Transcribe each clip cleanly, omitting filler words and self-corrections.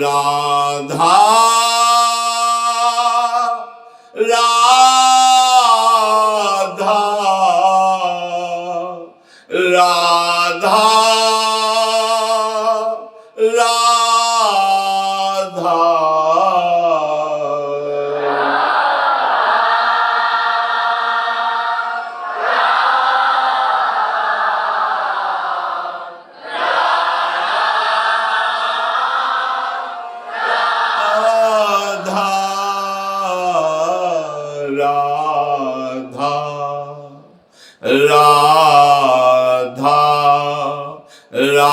राधा राधा राधा राधा राधा राधा राधा राधा राधा राधा राधा राधा राधा राधा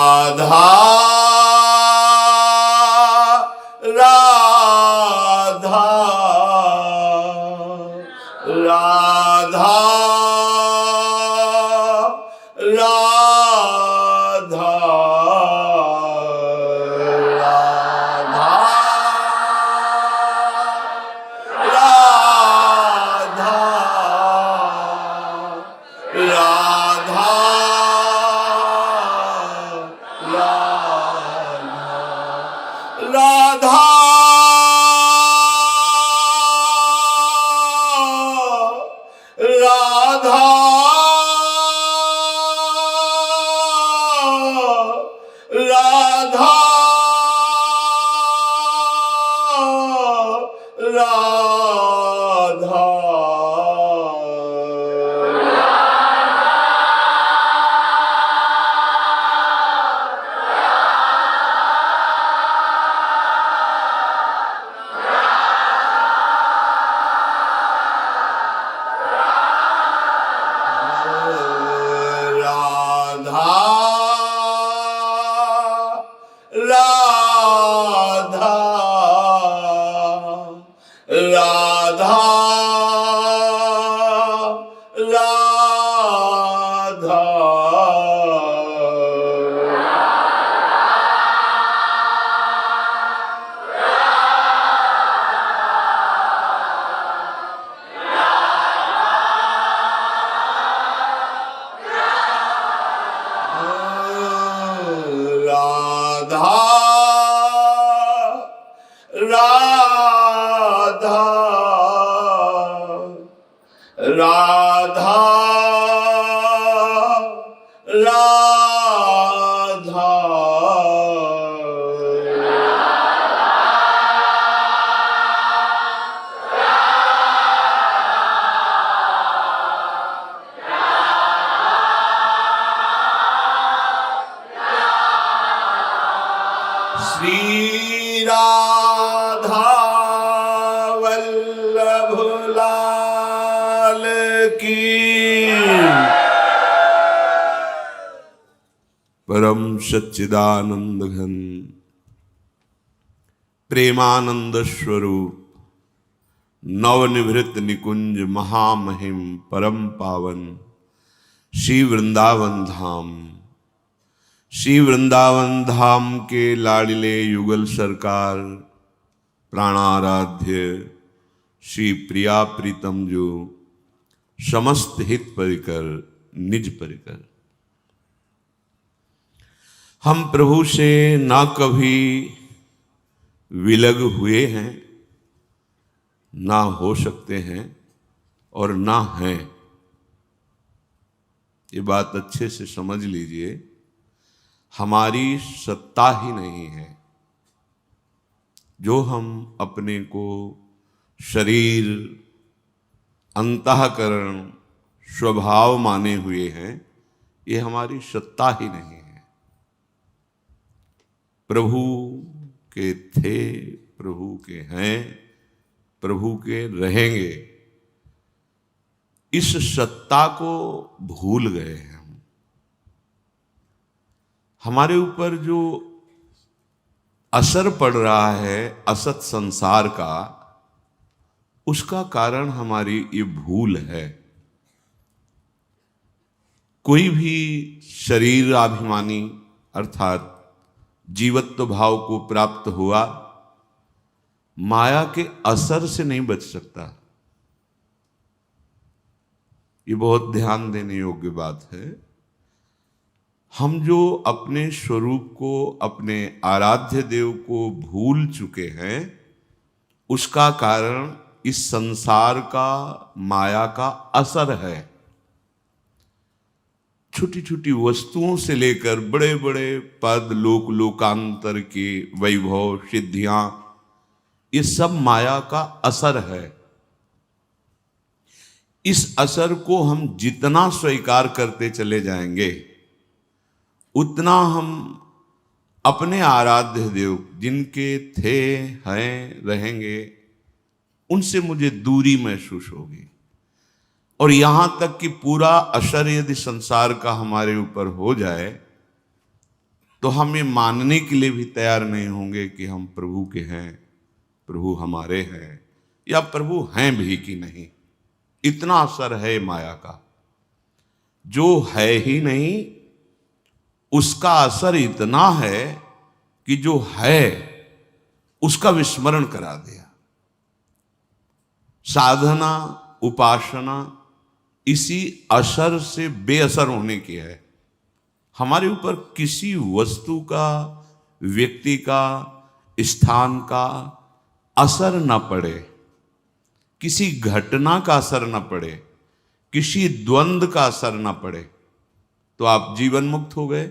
राधा राधा राधा राधा श्री राधा वल्लभ लाल की परम सच्चिदानंद घन प्रेमानंद स्वरूप नवनिभृत निकुंज महामहिम परम पावन श्री वृंदावन धाम, श्री वृंदावन धाम के लाडले युगल सरकार प्राणाराध्य श्री प्रिया प्रीतम जो समस्त हित परिकर निज परिकर, हम प्रभु से ना कभी विलग हुए हैं, ना हो सकते हैं और ना हैं। ये बात अच्छे से समझ लीजिए, हमारी सत्ता ही नहीं है। जो हम अपने को शरीर, अंतःकरण, स्वभाव माने हुए हैं, ये हमारी सत्ता ही नहीं है। प्रभु के थे, प्रभु के हैं, प्रभु के रहेंगे, इस सत्ता को भूल गए हैं। हमारे ऊपर जो असर पड़ रहा है असत संसार का, उसका कारण हमारी ये भूल है। कोई भी शरीर अभिमानी अर्थात जीवत्व भाव को प्राप्त हुआ, माया के असर से नहीं बच सकता। ये बहुत ध्यान देने योग्य बात है। हम जो अपने स्वरूप को, अपने आराध्य देव को भूल चुके हैं, उसका कारण इस संसार का, माया का असर है। छोटी छोटी वस्तुओं से लेकर बड़े बड़े पद, लोक लोकांतर के वैभव, सिद्धियां, ये सब माया का असर है। इस असर को हम जितना स्वीकार करते चले जाएंगे, उतना हम अपने आराध्य देव, जिनके थे, हैं, रहेंगे, उनसे मुझे दूरी महसूस होगी। और यहां तक कि पूरा असर यदि संसार का हमारे ऊपर हो जाए, तो हम ये मानने के लिए भी तैयार नहीं होंगे कि हम प्रभु के हैं, प्रभु हमारे हैं, या प्रभु हैं भी कि नहीं। इतना असर है माया का। जो है ही नहीं, उसका असर इतना है कि जो है उसका विस्मरण करा दिया। साधना, उपासना इसी असर से बेअसर होने की है। हमारे ऊपर किसी वस्तु का, व्यक्ति का, स्थान का असर न पड़े, किसी घटना का असर न पड़े, किसी द्वंद्व का असर न पड़े, तो आप जीवन मुक्त हो गए।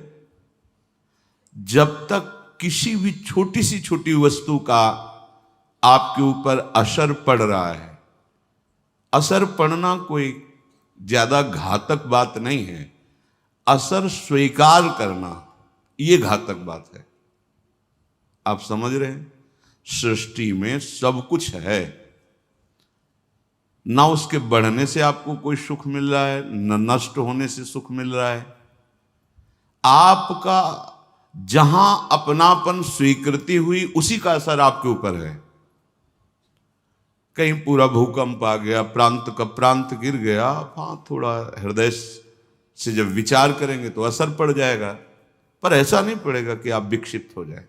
जब तक किसी भी छोटी सी छोटी वस्तु का आपके ऊपर असर पड़ रहा है, असर पड़ना कोई ज्यादा घातक बात नहीं है। असर स्वीकार करना, यह घातक बात है। आप समझ रहे हैं? सृष्टि में सब कुछ है, ना उसके बढ़ने से आपको कोई सुख मिल रहा है, न नष्ट होने से सुख मिल रहा है। आपका जहां अपनापन, स्वीकृति हुई, उसी का असर आपके ऊपर है। कहीं पूरा भूकंप आ गया, प्रांत का प्रांत गिर गया, हाँ, थोड़ा हृदय से जब विचार करेंगे तो असर पड़ जाएगा, पर ऐसा नहीं पड़ेगा कि आप विक्षिप्त हो जाए।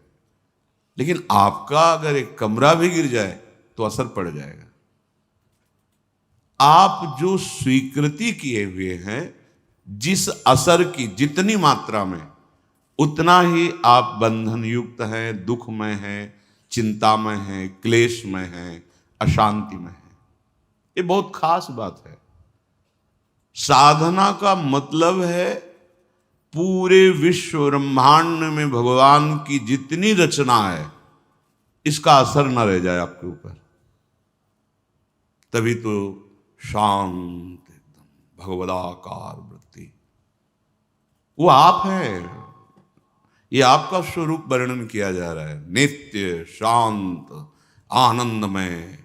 लेकिन आपका अगर एक कमरा भी गिर जाए तो असर पड़ जाएगा। आप जो स्वीकृति किए हुए हैं, जिस असर की जितनी मात्रा में, उतना ही आप बंधन युक्त हैं, दुखमय हैं, चिंतामय हैं, क्लेशमय हैं, अशांति में है। ये बहुत खास बात है। साधना का मतलब है पूरे विश्व ब्रह्मांड में भगवान की जितनी रचना है, इसका असर न रह जाए आपके ऊपर। तभी तो शांत एकदम भगवदाकार वृत्ति, वो आप हैं। ये आपका स्वरूप वर्णन किया जा रहा है। नित्य, शांत, आनंदमय,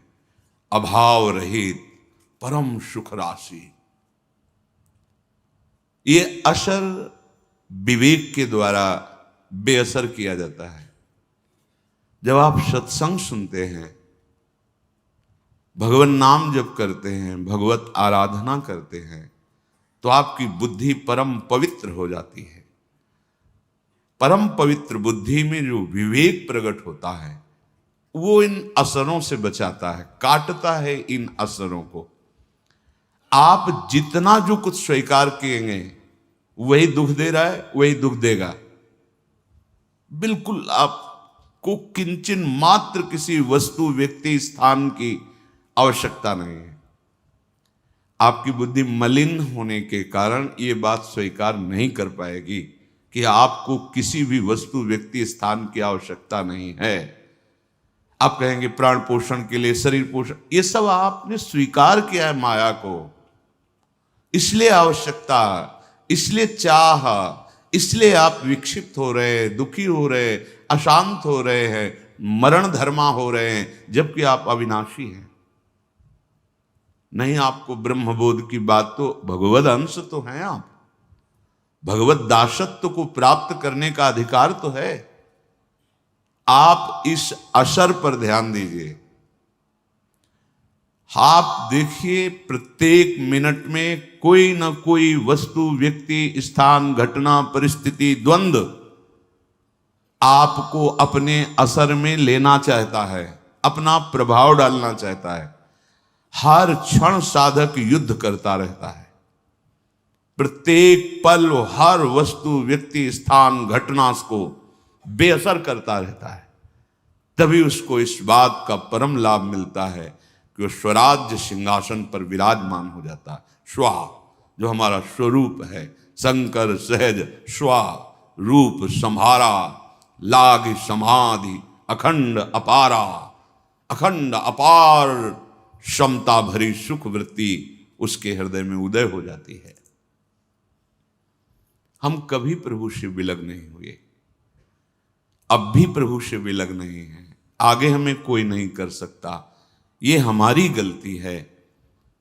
अभाव रहित, परम सुख राशि। ये असर विवेक के द्वारा बेअसर किया जाता है। जब आप सत्संग सुनते हैं, भगवान नाम जप करते हैं, भगवत आराधना करते हैं, तो आपकी बुद्धि परम पवित्र हो जाती है। परम पवित्र बुद्धि में जो विवेक प्रकट होता है, वो इन असरों से बचाता है, काटता है इन असरों को। आप जितना जो कुछ स्वीकार किएंगे, वही दुख दे रहा है, वही दुख देगा। बिल्कुल आपको किंचन मात्र किसी वस्तु, व्यक्ति, स्थान की आवश्यकता नहीं है। आपकी बुद्धि मलिन होने के कारण ये बात स्वीकार नहीं कर पाएगी कि आपको किसी भी वस्तु, व्यक्ति, स्थान की आवश्यकता नहीं है। आप कहेंगे प्राण पोषण के लिए, शरीर पोषण, ये सब आपने स्वीकार किया है माया को, इसलिए आवश्यकता, इसलिए चाह, इसलिए आप विक्षिप्त हो रहे हैं, दुखी हो रहे हैं, अशांत हो रहे हैं, मरण धर्मा हो रहे हैं, जबकि आप अविनाशी हैं। नहीं, आपको ब्रह्मबोध की बात तो, भगवद अंश तो हैं आप, भगवत दासत्व को प्राप्त करने का अधिकार तो है। आप इस असर पर ध्यान दीजिए। आप देखिए, प्रत्येक मिनट में कोई ना कोई वस्तु, व्यक्ति, स्थान, घटना, परिस्थिति, द्वंद्व आपको अपने असर में लेना चाहता है, अपना प्रभाव डालना चाहता है। हर क्षण साधक युद्ध करता रहता है। प्रत्येक पल हर वस्तु, व्यक्ति, स्थान, घटना को बेअसर करता रहता है। तभी उसको इस बात का परम लाभ मिलता है कि वो स्वराज्य सिंहासन पर विराजमान हो जाता है। स्वा, जो हमारा स्वरूप है, शंकर सहज स्वा रूप संहारा, लाग समाधि अखंड अपारा। अखंड अपार क्षमता भरी सुख वृत्ति उसके हृदय में उदय हो जाती है। हम कभी प्रभु से विलग नहीं हुए, अब भी प्रभु से विलग नहीं है, आगे हमें कोई नहीं कर सकता। ये हमारी गलती है।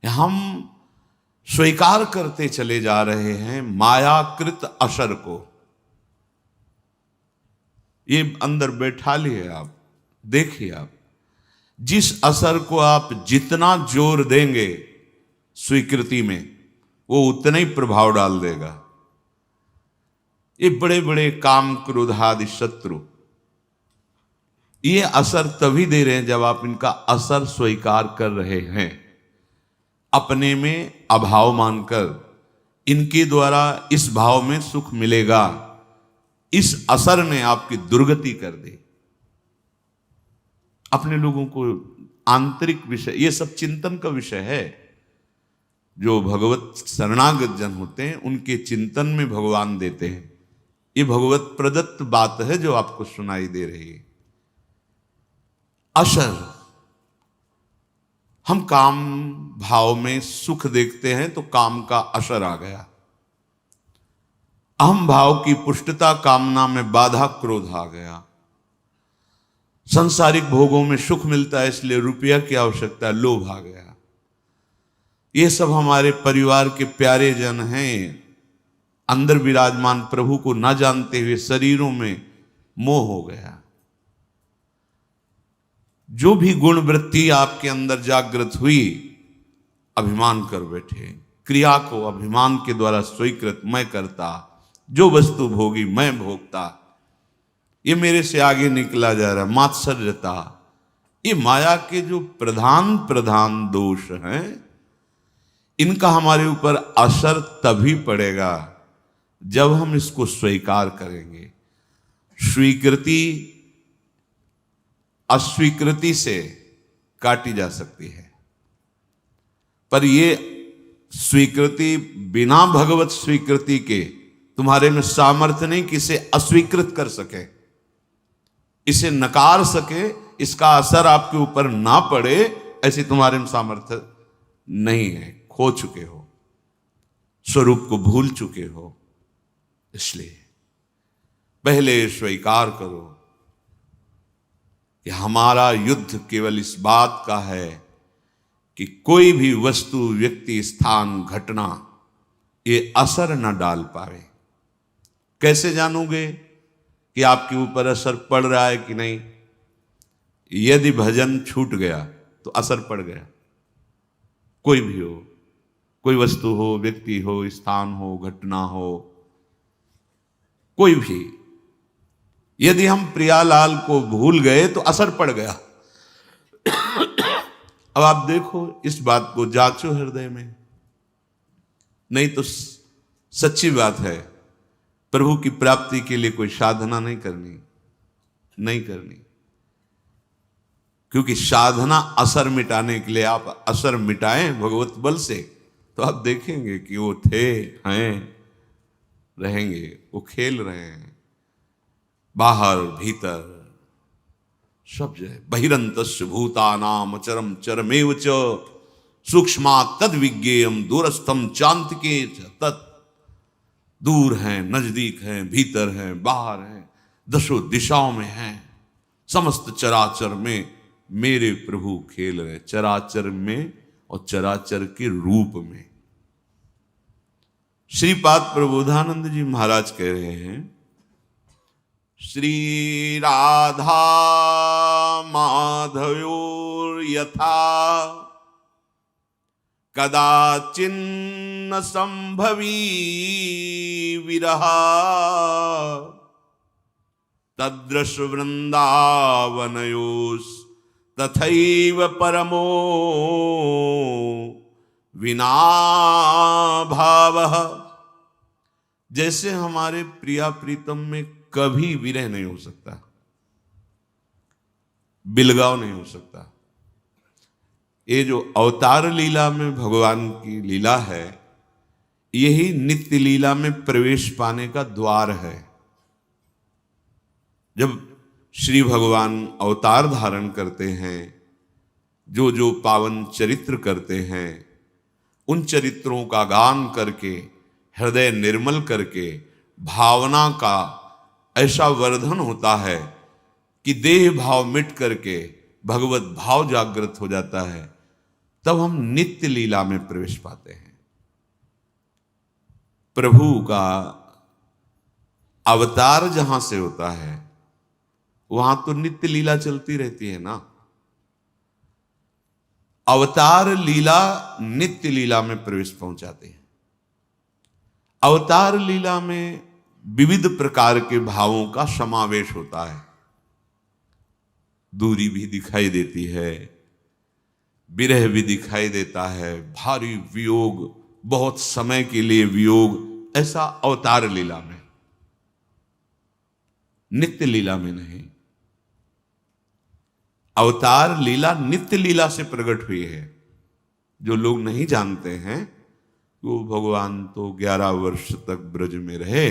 हम स्वीकार करते चले जा रहे हैं मायाकृत असर को। ये अंदर बैठा लिए आप, देखिए आप, जिस असर को आप जितना जोर देंगे स्वीकृति में, वो उतना ही प्रभाव डाल देगा। ये बड़े बड़े काम क्रोध आदि शत्रु ये असर तभी दे रहे हैं जब आप इनका असर स्वीकार कर रहे हैं, अपने में अभाव मानकर इनके द्वारा इस भाव में सुख मिलेगा। इस असर ने आपकी दुर्गति कर दी। अपने लोगों को आंतरिक विषय, ये सब चिंतन का विषय है। जो भगवत शरणागत जन होते हैं उनके चिंतन में भगवान देते हैं। ये भगवत प्रदत्त बात है जो आपको सुनाई दे रही है। असर, हम काम भाव में सुख देखते हैं तो काम का असर आ गया। अहम भाव की पुष्टता, कामना में बाधा, क्रोध आ गया। संसारिक भोगों में सुख मिलता है इसलिए रुपया की आवश्यकता, लोभ आ गया। ये सब हमारे परिवार के प्यारे जन हैं, अंदर विराजमान प्रभु को न जानते हुए शरीरों में मोह हो गया। जो भी गुण वृत्ति आपके अंदर जागृत हुई, अभिमान कर बैठे। क्रिया को अभिमान के द्वारा स्वीकृत, मैं करता, जो वस्तु भोगी मैं भोगता, ये मेरे से आगे निकला जा रहा, मात्सर्यता। ये माया के जो प्रधान प्रधान दोष हैं, इनका हमारे ऊपर असर तभी पड़ेगा जब हम इसको स्वीकार करेंगे। स्वीकृति अस्वीकृति से काटी जा सकती है, पर ये स्वीकृति बिना भगवत स्वीकृति के तुम्हारे में सामर्थ्य नहीं कि इसे अस्वीकृत कर सके, इसे नकार सके, इसका असर आपके ऊपर ना पड़े, ऐसे तुम्हारे में सामर्थ्य नहीं है। खो चुके हो, स्वरूप को भूल चुके हो। इसलिए पहले स्वीकार करो कि हमारा युद्ध केवल इस बात का है कि कोई भी वस्तु, व्यक्ति, स्थान, घटना ये असर न डाल पावे। कैसे जानोगे कि आपके ऊपर असर पड़ रहा है कि नहीं? यदि भजन छूट गया तो असर पड़ गया। कोई भी हो, कोई वस्तु हो, व्यक्ति हो, स्थान हो, घटना हो, कोई भी। यदि हम प्रियालाल को भूल गए तो असर पड़ गया। अब आप देखो, इस बात को जांचो हृदय में। नहीं तो सच्ची बात है, प्रभु की प्राप्ति के लिए कोई साधना नहीं करनी। क्योंकि साधना असर मिटाने के लिए, आप असर मिटाएं भगवत बल से, तो आप देखेंगे कि वो थे, हैं, रहेंगे। वो खेल रहे हैं बाहर भीतर सब जगह। बहिरंतस्य भूतानाम अचरम चरमेव च सूक्ष्मा तद विज्ञेयम दूरस्थम चांतिके तत्। दूर हैं, नजदीक हैं, भीतर हैं, बाहर हैं, दशों दिशाओं में हैं। समस्त चराचर में मेरे प्रभु खेल रहे, चराचर में और चराचर के रूप में। श्रीपाद प्रबोधानंद जी महाराज कह रहे हैं, श्री राधा माधव्योर यथा कदाचिन्न संभवी विरहा तदृश वृंदावनयोस् तथैव परमो विना भावः। जैसे हमारे प्रिया प्रीतम में कभी विरह नहीं हो सकता, बिलगाव नहीं हो सकता। ये जो अवतार लीला में भगवान की लीला है, यही नित्य लीला में प्रवेश पाने का द्वार है। जब श्री भगवान अवतार धारण करते हैं, जो जो पावन चरित्र करते हैं, उन चरित्रों का गान करके, हृदय निर्मल करके, भावना का ऐसा वर्धन होता है कि देह भाव मिट करके भगवत भाव जागृत हो जाता है। तब हम नित्य लीला में प्रवेश पाते हैं। प्रभु का अवतार जहां से होता है वहां तो नित्य लीला चलती रहती है ना। अवतार लीला नित्य लीला में प्रवेश पहुंचाते हैं। अवतार लीला में विविध प्रकार के भावों का समावेश होता है। दूरी भी दिखाई देती है, विरह भी दिखाई देता है, भारी वियोग, बहुत समय के लिए वियोग, ऐसा अवतार लीला में, नित्य लीला में नहीं। अवतार लीला नित्य लीला से प्रकट हुई है। जो लोग नहीं जानते हैं, वो भगवान तो 11 वर्ष तक ब्रज में रहे,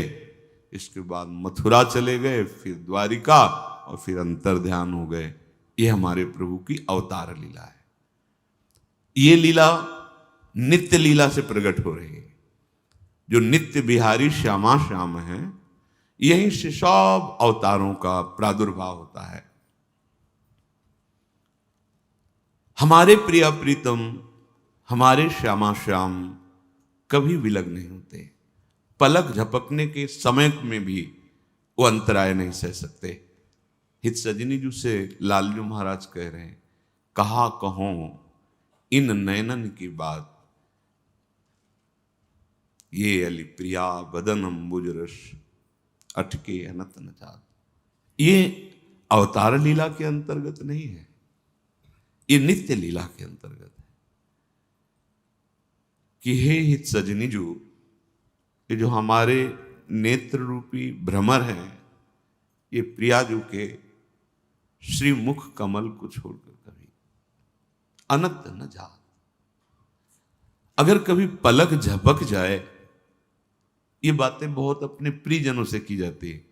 इसके बाद मथुरा चले गए, फिर द्वारिका और फिर अंतर ध्यान हो गए। ये हमारे प्रभु की अवतार लीला है। ये लीला नित्य लीला से प्रकट हो रही है। जो नित्य बिहारी श्यामा श्याम है, यहीं से सब अवतारों का प्रादुर्भाव होता है। हमारे प्रिया प्रीतम, हमारे श्यामा श्याम कभी विलग नहीं होते। पलक झपकने के समय में भी वो अंतराय नहीं सह सकते। हित सजनी जी से लालजू महाराज कह रहे हैं, कहा कहो इन नयनन की बात, ये अली प्रिया बदन अंबुज रस अटके अनत न जात। ये अवतार लीला के अंतर्गत नहीं है, ये नित्य लीला के अंतर्गत है। कि हे हित सजनी जो, ये जो हमारे नेत्र रूपी भ्रमर हैं, ये प्रियाजू के श्री मुख कमल को छोड़कर कभी अनत न जात। अगर कभी पलक झपक जाए, ये बातें बहुत अपने प्रियजनों से की जाती है।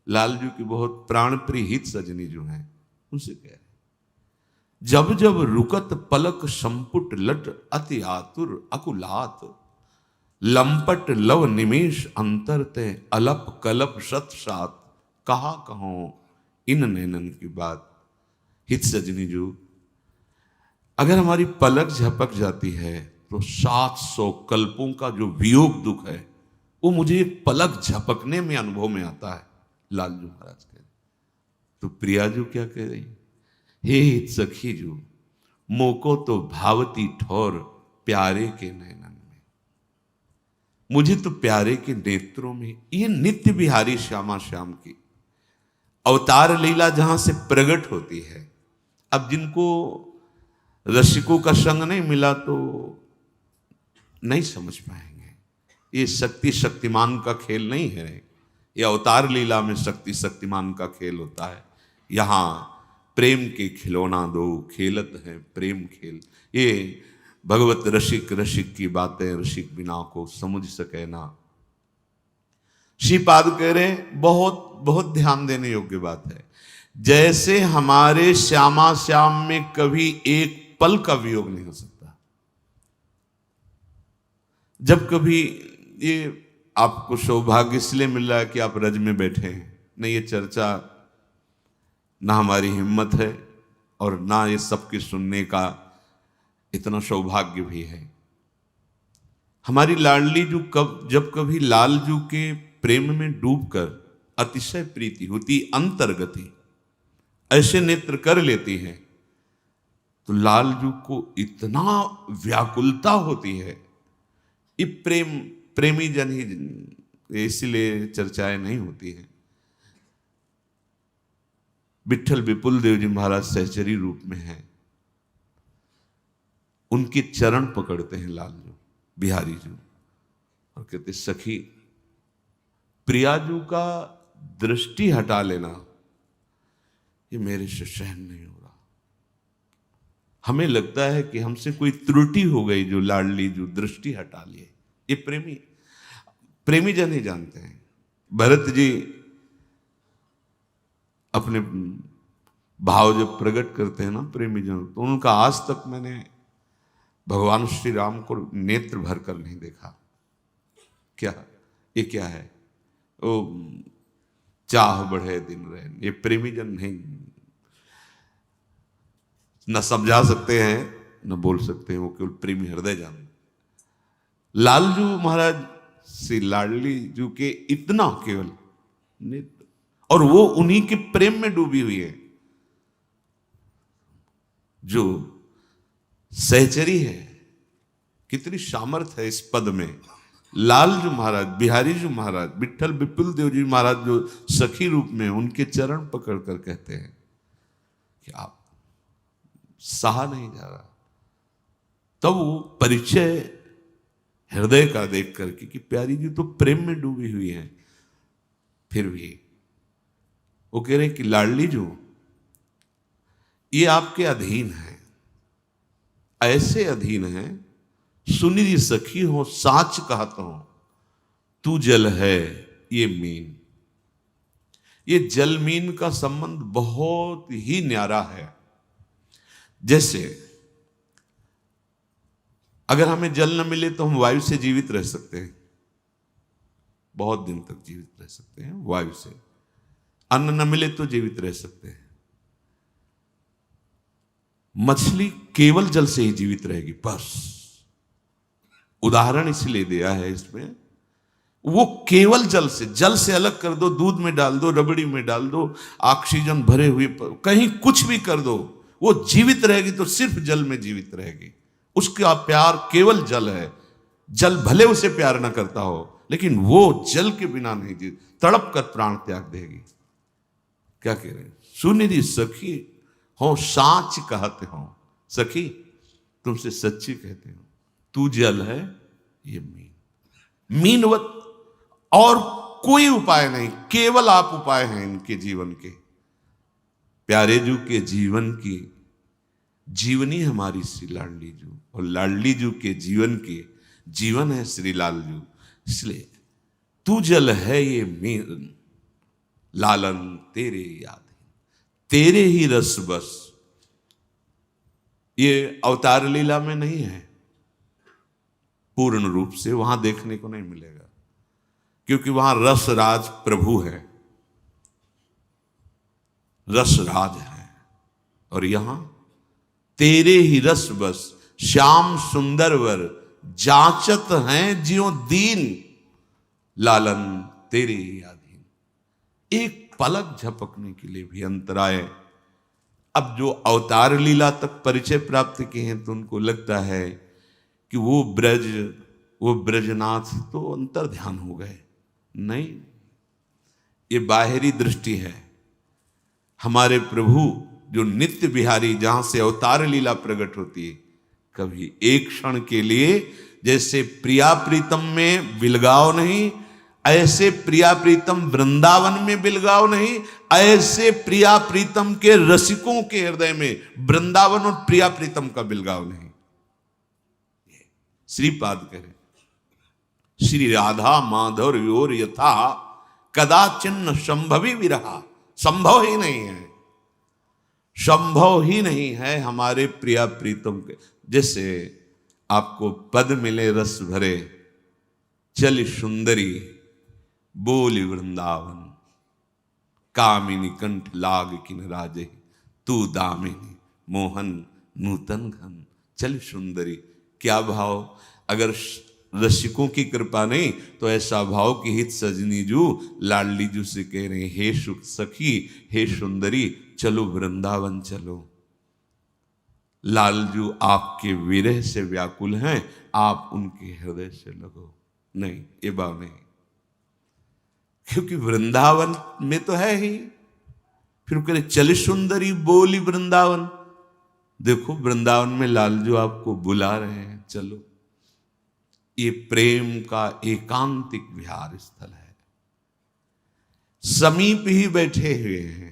लालजू की बहुत प्राण प्रिय हित सजनी जो हैं, उनसे कह रहे, जब जब रुकत पलक संपुट लट अति आतुर अकुलात, लंपट लव निमेश अंतर ते अलप कलप सत सात, कहा कहो इन नैनन की बात। हित सजनी जो, अगर हमारी पलक झपक जाती है तो 700 कल्पों का जो वियोग दुख है, वो मुझे पलक झपकने में अनुभव में आता है। लालजू महाराज कह रहे। तो प्रियाजू क्या कह रही, हे हित सखी जो, मोको तो भावती ठोर प्यारे के नैनन में, मुझे तो प्यारे के नेत्रों में। ये नित्य बिहारी श्यामा श्याम की अवतार लीला जहां से प्रकट होती है। अब जिनको रसिकों का संग नहीं मिला तो नहीं समझ पाएंगे। ये शक्ति शक्तिमान का खेल नहीं है। ये अवतार लीला में शक्ति शक्तिमान का खेल होता है। यहाँ प्रेम के खिलौना दो, खेलत है प्रेम खेल। ये भगवत रसिक रसिक की बातें रसिक बिना को समझ सके ना। श्रीपाद कह रहे, बहुत बहुत ध्यान देने योग्य बात है। जैसे हमारे श्यामा श्याम में कभी एक पल का वियोग नहीं हो सकता। जब कभी, ये आपको सौभाग्य इसलिए मिल रहा है कि आप रज में बैठे हैं, नहीं ये चर्चा ना हमारी हिम्मत है और ना ये सबके सुनने का इतना सौभाग्य भी है। हमारी लाडली जो जब कभी लालजू के प्रेम में डूबकर अतिशय प्रीति होती, अंतर्गति ऐसे नेत्र कर लेती हैं, तो लालजू को इतना व्याकुलता होती है। ये प्रेमी जन ही, इसलिए चर्चाएं नहीं होती हैं। विठल विपुल देव जी महाराज सहचरी रूप में हैं, उनके चरण पकड़ते हैं लालजू बिहारी जी और कहते, सखी प्रियाजू का दृष्टि हटा लेना, ये मेरे से सहन नहीं हो रहा। हमें लगता है कि हमसे कोई त्रुटि हो गई जो लाडली जो दृष्टि हटा लिए। ये प्रेमी जन ही जानते हैं। भरत जी अपने भाव जब प्रकट करते हैं ना प्रेमी जन, तो उनका आज तक मैंने भगवान श्री राम को नेत्र भर कर नहीं देखा। क्या ये क्या है? ओ चाह बढ़े दिन रहे, ये प्रेमी जन नहीं, न समझा सकते हैं न बोल सकते हैं, वो केवल प्रेमी हृदय जान। लालजू महाराज श्री लाडली जू के इतना केवल नेत्र, और वो उन्हीं के प्रेम में डूबी हुई है। जो सहचरी है, कितनी सामर्थ है इस पद में। लालजू महाराज, बिहारी जी महाराज, विठल विपुल देव जी महाराज जो सखी रूप में उनके चरण पकड़ कर कहते हैं कि आप सहा नहीं जा रहा। तब वो परिचय हृदय का देख करके कि प्यारी जी तो प्रेम में डूबी हुई है, फिर भी वो कह रहे कि लाडली जो ये आपके अधीन है, ऐसे अधीन है, सुनिधि सखी हो साच कहता हूं, तू जल है ये मीन। ये जल मीन का संबंध बहुत ही न्यारा है। जैसे अगर हमें जल न मिले तो हम वायु से जीवित रह सकते हैं, बहुत दिन तक जीवित रह सकते हैं वायु से। अन्न न मिले तो जीवित रह सकते हैं। मछली केवल जल से ही जीवित रहेगी, बस। उदाहरण इसलिए दिया है इसमें, वो केवल जल से अलग कर दो, दूध में डाल दो, रबड़ी में डाल दो, ऑक्सीजन भरे हुए कहीं कुछ भी कर दो, वो जीवित रहेगी तो सिर्फ जल में जीवित रहेगी। उसका प्यार केवल जल है। जल भले उसे प्यार ना करता हो, लेकिन वो जल के बिना नहीं जीवित, तड़प कर प्राण त्याग देगी। क्या कह रहे? सुनिधि सखी हो साच कहते हो, सखी तुमसे सच्ची कहते हो, तू जल है ये मीनवत। और कोई उपाय नहीं, केवल आप उपाय हैं इनके जीवन के। प्यारे जू के जीवन की जीवनी हमारी श्री लाडली जू, और लाडली जू के जीवन के जीवन है श्री लालजू। इसलिए तू जल है ये मीन, लालन तेरे याद, तेरे ही रस बस। ये अवतार लीला में नहीं है पूर्ण रूप से, वहां देखने को नहीं मिलेगा, क्योंकि वहां रस राज प्रभु है, रस राज है। और यहां तेरे ही रस बस, श्याम सुंदर वर जांचत हैं ज्यों दीन, लालन तेरे ही अधीन। एक पलक झपकने के लिए भी अंतराय। अब जो अवतार लीला तक परिचय प्राप्त किए हैं तो उनको लगता है कि वो ब्रजनाथ तो अंतर ध्यान हो गए। नहीं, ये बाहरी दृष्टि है। हमारे प्रभु जो नित्य बिहारी, जहां से अवतार लीला प्रकट होती है, कभी एक क्षण के लिए जैसे प्रिया प्रीतम में बिलगाव नहीं, ऐसे प्रिया प्रीतम वृंदावन में बिलगाव नहीं, ऐसे प्रिया प्रीतम के रसिकों के हृदय में वृंदावन और प्रिया प्रीतम का बिलगाव नहीं। श्रीपाद कहे श्री राधा माधव योर यथा कदाचिन्न संभवी विरहा। संभव ही नहीं है, संभव ही नहीं है हमारे प्रिया प्रीतम के। जैसे आपको पद मिले रस भरे, चली सुंदरी बोली वृंदावन, कामिनी कंठ लाग किन राजे, तू दामिनी मोहन नूतन घन। चल सुंदरी, क्या भाव! अगर रसिकों की कृपा नहीं तो ऐसा भाव कि हित सजनी जू लाडली जू से कह रहे, हे सुख सखी, हे सुंदरी, चलो वृंदावन चलो। लालजू आपके विरह से व्याकुल हैं, आप उनके हृदय से लगो। नहीं, ये भाव नहीं, क्योंकि वृंदावन में तो है ही। फिर कह रहे चले सुंदरी बोली वृंदावन। देखो वृंदावन में लालजू आपको बुला रहे हैं, चलो। ये प्रेम का एकांतिक विहार स्थल है। समीप ही बैठे हुए हैं,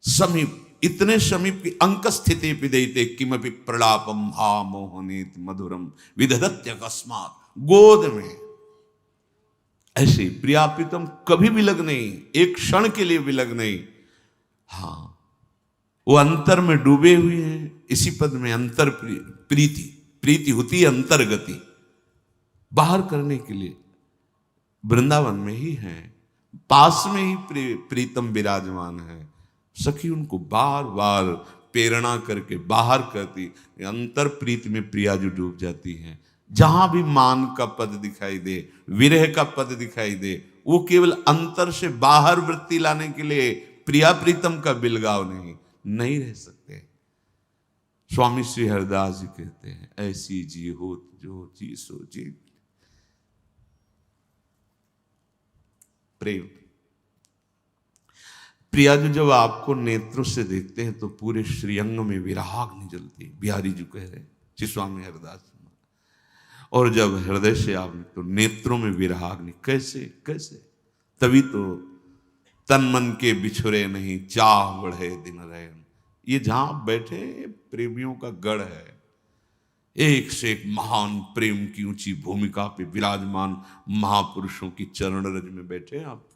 समीप, इतने समीप की अंक स्थिति पिदयते किमपि प्रलापम भा मोहनीत मधुरम विदधत्य अकस्मात, गोद में। ऐसे प्रिया प्रीतम कभी विलग नहीं, एक क्षण के लिए विलग नहीं। हाँ, वो अंतर में डूबे हुए हैं। इसी पद में अंतर प्रीति, प्रीति होती है अंतर्गति, बाहर करने के लिए वृंदावन में ही है, पास में ही प्रीतम विराजमान है। सखी उनको बार बार प्रेरणा करके बाहर करती, अंतर प्रीत में प्रिया जो डूब जाती है। जहां भी मान का पद दिखाई दे, विरह का पद दिखाई दे, वो केवल अंतर से बाहर वृत्ति लाने के लिए प्रिया प्रीतम का बिलगाव नहीं रह सकते। स्वामी श्री हरदास जी कहते हैं, ऐसी जी हो जो जी सो जी। प्रेम प्रिया जो जब आपको नेत्रों से देखते हैं तो पूरे श्रीअंग में विराग्नि जलती, बिहारी जी कह रहे हैं, श्री स्वामी हरदास। और जब हृदय से आप तो नेत्रों में विराग्नि, कैसे कैसे, तभी तो तन मन के बिछुरे नहीं, चाह बढ़े दिन रहे। ये जहां बैठे प्रेमियों का गढ़ है, एक से एक महान प्रेम की ऊंची भूमिका पे विराजमान महापुरुषों की चरण रज में बैठे आप।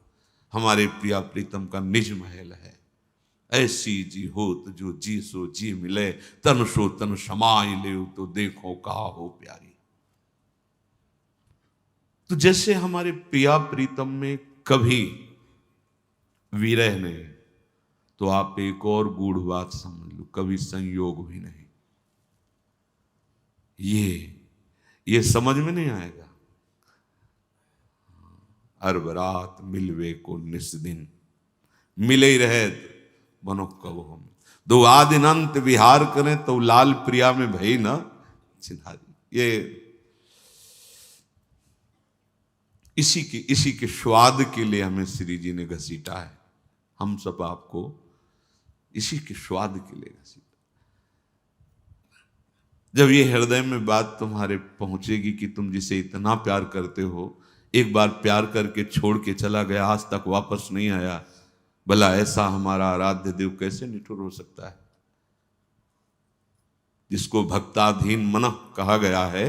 हमारे प्रिया प्रीतम का निज महल है। ऐसी जी होत जो जी सो जी मिले, तन सो तन समाई ले तो देखो कहा हो प्यारी। तो जैसे हमारे प्रिया प्रीतम में कभी विरह नहीं, तो आप एक और गूढ़ बात समझ लो, कभी संयोग भी नहीं। ये समझ में नहीं आएगा। हर बरात मिलवे को निस दिन, मिले ही रहे बनो कब हम। दो आदिन अंत विहार करें तो लाल प्रिया में भई ना चिन्हारी। ये इसी के स्वाद के लिए हमें श्री जी ने घसीटा है। हम सब आपको इसी के स्वाद के लिए घसीटा। जब ये हृदय में बात तुम्हारे पहुंचेगी कि तुम जिसे इतना प्यार करते हो, एक बार प्यार करके छोड़ के चला गया, आज तक वापस नहीं आया, भला ऐसा हमारा आराध्य देव कैसे निठुर हो सकता है? जिसको भक्ताधीन मन कहा गया है,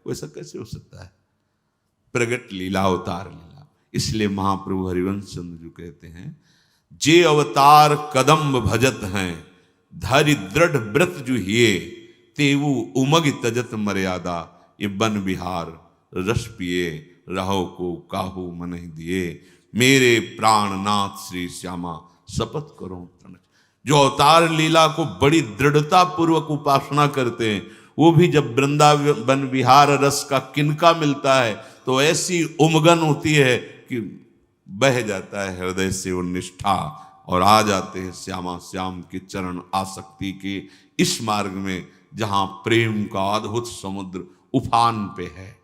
वैसा कैसे हो सकता है? प्रगट लीला अवतार लीला। इसलिए महाप्रभु हरिवंश चंद्र जी कहते हैं, जे अवतार कदम्ब भजत हैं, धरि दृढ़ व्रत जो हिए, तेवु उमग तजत मर्यादा, ये बन विहार रस पिए, रहो को काहू मन दिए, मेरे प्राणनाथ श्री श्यामा शपथ करो प्रण। जो अवतार लीला को बड़ी दृढ़ता पूर्वक उपासना करते हैं, वो भी जब वृंदावन विहार रस का किनका मिलता है तो ऐसी उमगन होती है कि बह जाता है हृदय से वो निष्ठा, और आ जाते हैं श्यामा श्याम के चरण आसक्ति के इस मार्ग में जहां प्रेम का अद्भुत समुद्र उफान पे है।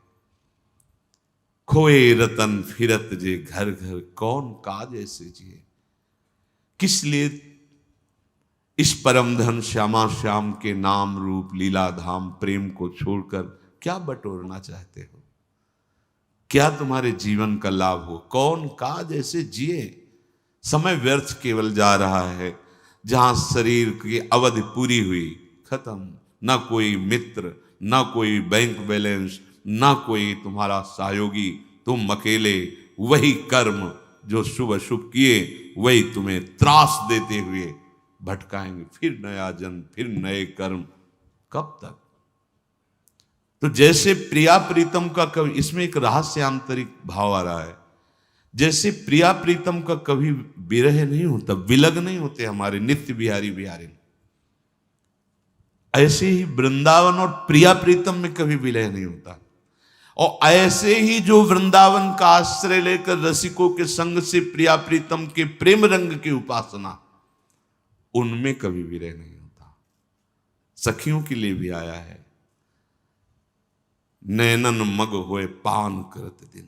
खोए रतन फिरत जे घर घर, कौन काज ऐसे जिए। किस लिए इस परम धन श्यामा श्याम के नाम रूप लीला धाम प्रेम को छोड़कर क्या बटोरना चाहते हो? क्या तुम्हारे जीवन का लाभ हो? कौन काज ऐसे जिए। समय व्यर्थ केवल जा रहा है। जहां शरीर की अवधि पूरी हुई, खत्म। ना कोई मित्र, ना कोई बैंक बैलेंस, ना कोई तुम्हारा सहयोगी, तुम अकेले। वही कर्म जो शुभ अशुभ किए, वही तुम्हें त्रास देते हुए भटकाएंगे। फिर नया जन्म, फिर नए कर्म, कब तक? तो जैसे प्रिया प्रीतम का कभी, इसमें एक रहस्य आंतरिक भाव आ रहा है, जैसे प्रिया प्रीतम का कभी विरह नहीं होता, विलग नहीं होते हमारे नित्य बिहारी बिहारी, ऐसे ही वृंदावन और प्रिया प्रीतम में कभी विलय नहीं होता। और ऐसे ही जो वृंदावन का आश्रय लेकर रसिकों के संग से प्रिया प्रीतम के प्रेम रंग की उपासना, उनमें कभी विरह नहीं होता। सखियों के लिए भी आया है, नैनन मग होए पान करत दिन,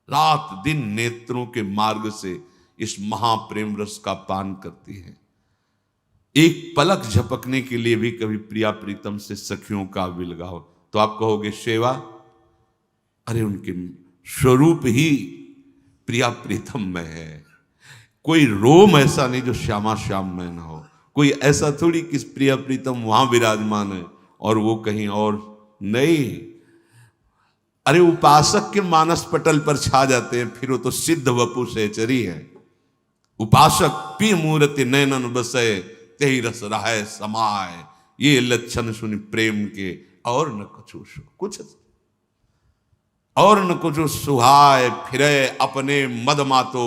रात दिन नेत्रों के मार्ग से इस महाप्रेम रस का पान करती है। एक पलक झपकने के लिए भी कभी प्रिया प्रीतम से सखियों का विलगाव। तो आप कहोगे सेवा, अरे उनके स्वरूप ही प्रिया प्रीतम में है। कोई रोम ऐसा नहीं जो श्यामा श्याम में ना हो। कोई ऐसा थोड़ी कि प्रिया प्रीतम वहां विराजमान है और वो कहीं और नहीं। अरे उपासक के मानस पटल पर छा जाते हैं, फिर वो तो सिद्ध वपु सहचरी है। उपासक पी मूर्ति नैनन बसे तेहि रस रहाय समाय, ये लक्षण सुनि प्रेम के और न कुछ और न कुछ सुहाय फिरे अपने मद मातो,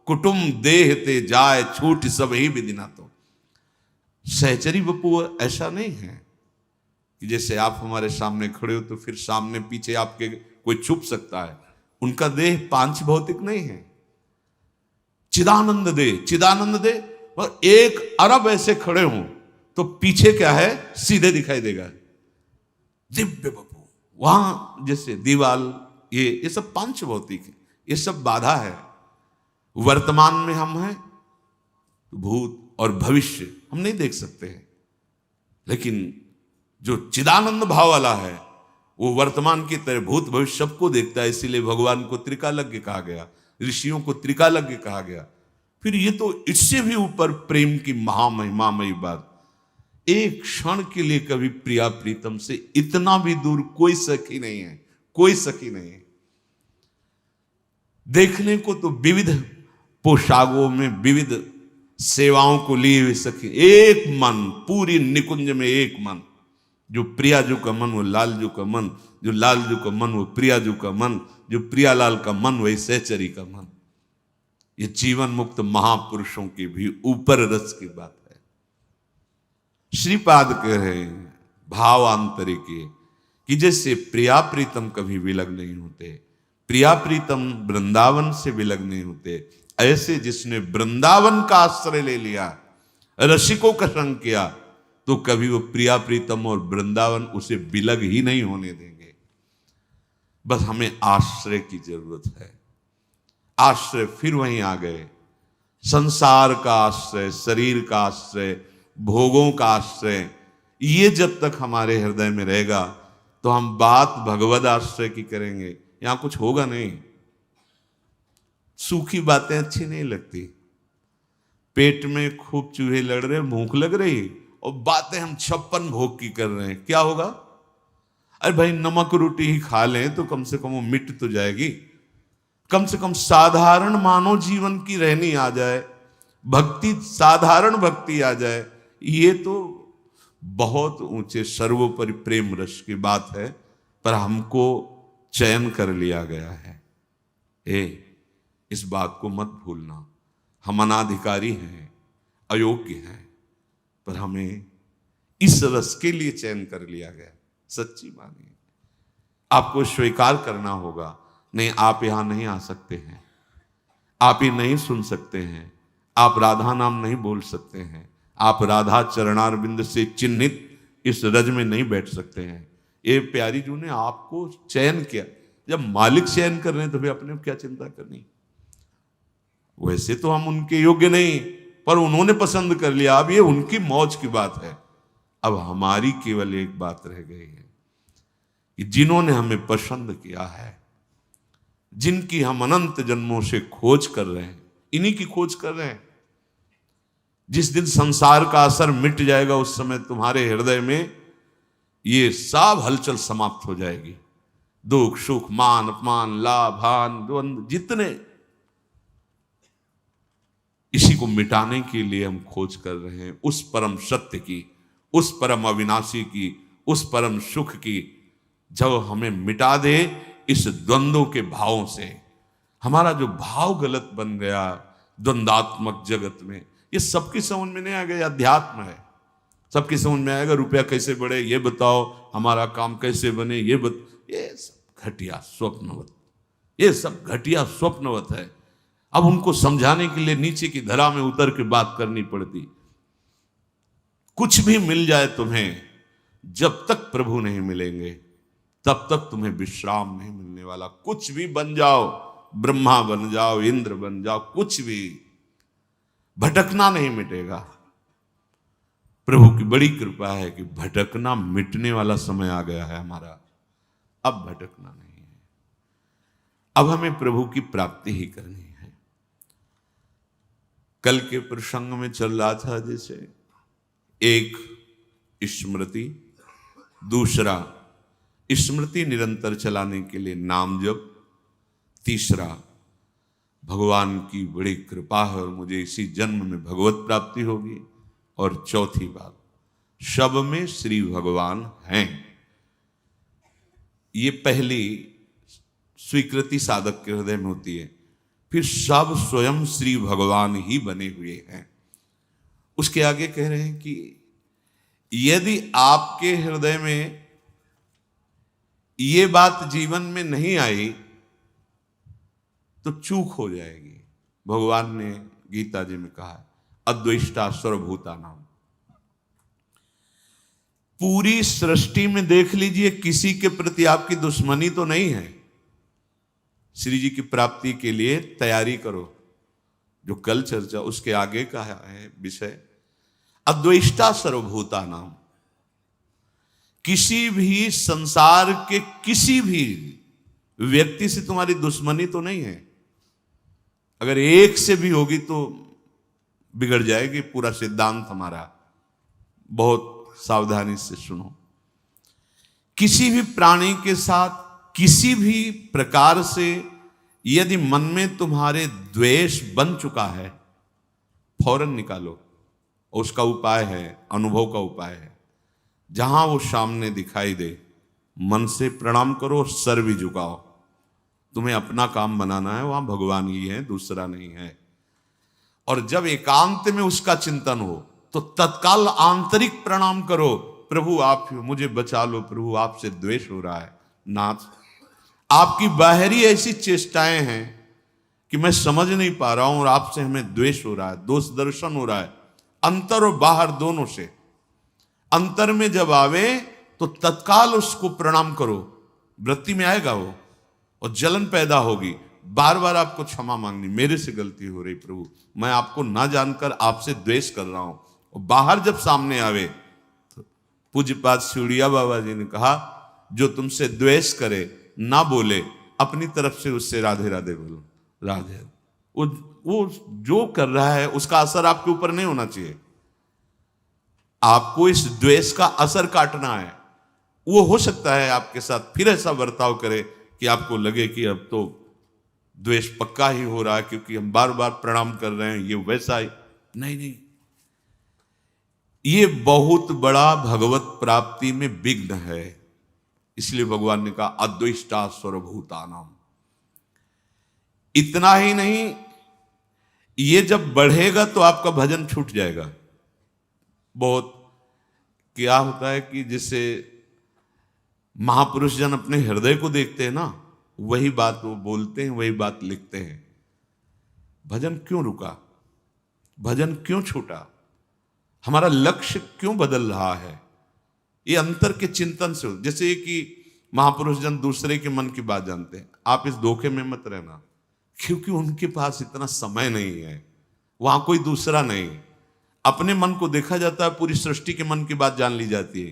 कुटुंब देह ते जाए छूट सब ही विदिना। तो सहचरी वपु ऐसा नहीं है कि जैसे आप हमारे सामने खड़े हो तो फिर सामने पीछे आपके कोई छुप सकता है। उनका देह पांच भौतिक नहीं है। चिदानंद दे और 1 अरब ऐसे खड़े हों तो पीछे क्या है सीधे दिखाई देगा। दिव्य बपू वहां जैसे दीवाल, ये सब पांच भौतिक है, ये सब बाधा है। वर्तमान में हम हैं, भूत और भविष्य हम नहीं देख सकते हैं, लेकिन जो चिदानंद भाव वाला है वो वर्तमान की तरह भूत भविष्य सबको देखता है। इसीलिए भगवान को त्रिकालज्ञ कहा गया, ऋषियों को त्रिकालज्ञ कहा गया। फिर ये तो इससे भी ऊपर प्रेम की महामहिमामयी बात। एक क्षण के लिए कभी प्रिया प्रीतम से इतना भी दूर कोई सखी नहीं है, कोई सखी नहीं है। देखने को तो विविध पोशाकों में विविध सेवाओं को लिए हुए सखी, एक मन, पूरी निकुंज में एक मन। जो प्रिया जो का मन वो लाल जो का मन, जो लाल जो का मन वो प्रिया जो का मन, जो प्रिया लाल का मन वही सहचरी का मन। ये जीवन मुक्त महापुरुषों की भी ऊपर रस की बात है। श्रीपाद कह रहे हैं भावांतरिक कि जैसे प्रिया प्रीतम कभी विलग नहीं होते, प्रिया प्रीतम वृंदावन से विलग नहीं होते, ऐसे जिसने वृंदावन का आश्रय ले लिया, रसिकों का संग किया, तो कभी वो प्रिया प्रीतम और वृंदावन उसे विलग ही नहीं होने देंगे। बस हमें आश्रय की जरूरत है। आश्रय फिर वहीं आ गए, संसार का आश्रय, शरीर का आश्रय, भोगों का आश्रय। ये जब तक हमारे हृदय में रहेगा तो हम बात भगवद आश्रय की करेंगे, यहां कुछ होगा नहीं। सूखी बातें अच्छी नहीं लगती। पेट में खूब चूहे लड़ रहे, भूख लग रही और बातें हम 56 भोग की कर रहे हैं, क्या होगा? अरे भाई नमक रोटी ही खा लें तो कम से कम वो मिट तो जाएगी। कम से कम साधारण मानव जीवन की रहनी आ जाए, भक्ति, साधारण भक्ति आ जाए। ये तो बहुत ऊंचे सर्वोपरि प्रेम रस की बात है, पर हमको चयन कर लिया गया है। इस बात को मत भूलना, हम अनाधिकारी हैं, अयोग्य हैं, पर हमें इस रस के लिए चयन कर लिया गया। सच्ची मानिए, आपको स्वीकार करना होगा। नहीं, आप यहां नहीं आ सकते हैं, आप ये नहीं सुन सकते हैं, आप राधा नाम नहीं बोल सकते हैं, आप राधा चरणारविंद से चिन्हित इस रज में नहीं बैठ सकते हैं। ये प्यारी जू ने आपको चयन किया। जब मालिक चयन कर रहे हैं तो फिर अपने क्या चिंता करनी। वैसे तो हम उनके योग्य नहीं, पर उन्होंने पसंद कर लिया। अब ये उनकी मौज की बात है। अब हमारी केवल एक बात रह गई है कि जिन्होंने हमें पसंद किया है, जिनकी हम अनंत जन्मों से खोज कर रहे हैं, इन्हीं की खोज कर रहे हैं। जिस दिन संसार का असर मिट जाएगा उस समय तुम्हारे हृदय में ये सब हलचल समाप्त हो जाएगी। दुख सुख मान अपमान लाभ हान द्वंद्व जितने, इसी को मिटाने के लिए हम खोज कर रहे हैं। उस परम सत्य की, उस परम अविनाशी की, उस परम सुख की, जब हमें मिटा दे इस द्वंद्वों के भावों से। हमारा जो भाव गलत बन गया द्वंद्वात्मक जगत में, ये सबकी समझ में नहीं आ गया। अध्यात्म है, सबकी समझ में आएगा रुपया कैसे बढ़े ये बताओ, हमारा काम कैसे बने ये सब घटिया स्वप्नवत, ये सब घटिया स्वप्नवत है। अब उनको समझाने के लिए नीचे की धरा में उतर के बात करनी पड़ती। कुछ भी मिल जाए तुम्हें, जब तक प्रभु नहीं मिलेंगे तब तक तुम्हें विश्राम नहीं मिलने वाला। कुछ भी बन जाओ, ब्रह्मा बन जाओ, इंद्र बन जाओ, कुछ भी, भटकना नहीं मिटेगा। प्रभु की बड़ी कृपा है कि भटकना मिटने वाला समय आ गया है हमारा। अब भटकना नहीं है। अब हमें प्रभु की प्राप्ति ही करनी है। कल के प्रसंग में चल रहा था जैसे एक स्मृति, दूसरा स्मृति निरंतर चलाने के लिए नाम जप, तीसरा भगवान की बड़ी कृपा है और मुझे इसी जन्म में भगवत प्राप्ति होगी, और चौथी बात सब में श्री भगवान हैं। ये पहली स्वीकृति साधक के हृदय में होती है। फिर सब स्वयं श्री भगवान ही बने हुए हैं। उसके आगे कह रहे हैं कि यदि आपके हृदय में ये बात जीवन में नहीं आई तो चूक हो जाएगी। भगवान ने गीता जी में कहा है अद्वेष्टा सर्वभूतानां। पूरी सृष्टि में देख लीजिए, किसी के प्रति आपकी दुश्मनी तो नहीं है। श्री जी की प्राप्ति के लिए तैयारी करो। जो कल चर्चा उसके आगे का है विषय अद्वेष्टा सर्वभूतानां। किसी भी संसार के किसी भी व्यक्ति से तुम्हारी दुश्मनी तो नहीं है। अगर एक से भी होगी तो बिगड़ जाएगी पूरा सिद्धांत हमारा। बहुत सावधानी से सुनो। किसी भी प्राणी के साथ किसी भी प्रकार से यदि मन में तुम्हारे द्वेष बन चुका है, फौरन निकालो। उसका उपाय है, अनुभव का उपाय है। जहां वो सामने दिखाई दे मन से प्रणाम करो, सर भी झुकाओ। तुम्हें अपना काम बनाना है, वहां भगवान ही है, दूसरा नहीं है। और जब एकांत में उसका चिंतन हो तो तत्काल आंतरिक प्रणाम करो, प्रभु आप मुझे बचा लो, प्रभु आपसे द्वेष हो रहा है। नाथ, आपकी बाहरी ऐसी चेष्टाएं हैं कि मैं समझ नहीं पा रहा हूं और आपसे हमें द्वेष हो रहा है, दोष दर्शन हो रहा है, अंतर और बाहर दोनों से। अंतर में जब आवे तो तत्काल उसको प्रणाम करो, वृत्ति में आएगा वो और जलन पैदा होगी। बार बार आपको क्षमा मांगनी, मेरे से गलती हो रही प्रभु, मैं आपको ना जानकर आपसे द्वेष कर रहा हूं। और बाहर जब सामने आवे तो पूज्यपाद सिउड़िया बाबा जी ने कहा जो तुमसे द्वेष करे ना बोले, अपनी तरफ से उससे राधे राधे बोलो। राधे वो जो कर रहा है उसका असर आपके ऊपर नहीं होना चाहिए। आपको इस द्वेष का असर काटना है। वो हो सकता है आपके साथ फिर ऐसा बर्ताव करे कि आपको लगे कि अब तो द्वेष पक्का ही हो रहा है क्योंकि हम बार बार प्रणाम कर रहे हैं, ये वैसा ही नहीं। ये बहुत बड़ा भगवत प्राप्ति में विघ्न है। इसलिए भगवान ने कहा अद्वेष्टा सर्वभूतानां। इतना ही नहीं, ये जब बढ़ेगा तो आपका भजन छूट जाएगा। बहुत क्या होता है कि जिससे महापुरुष जन अपने हृदय को देखते हैं ना, वही बात वो बोलते हैं, वही बात लिखते हैं। भजन क्यों रुका, भजन क्यों छूटा, हमारा लक्ष्य क्यों बदल रहा है? ये अंतर के चिंतन से। जैसे कि महापुरुष जन दूसरे के मन की बात जानते हैं, आप इस धोखे में मत रहना, क्योंकि उनके पास इतना समय नहीं है, वहां कोई दूसरा नहीं। अपने मन को देखा जाता है, पूरी सृष्टि के मन की बात जान ली जाती है,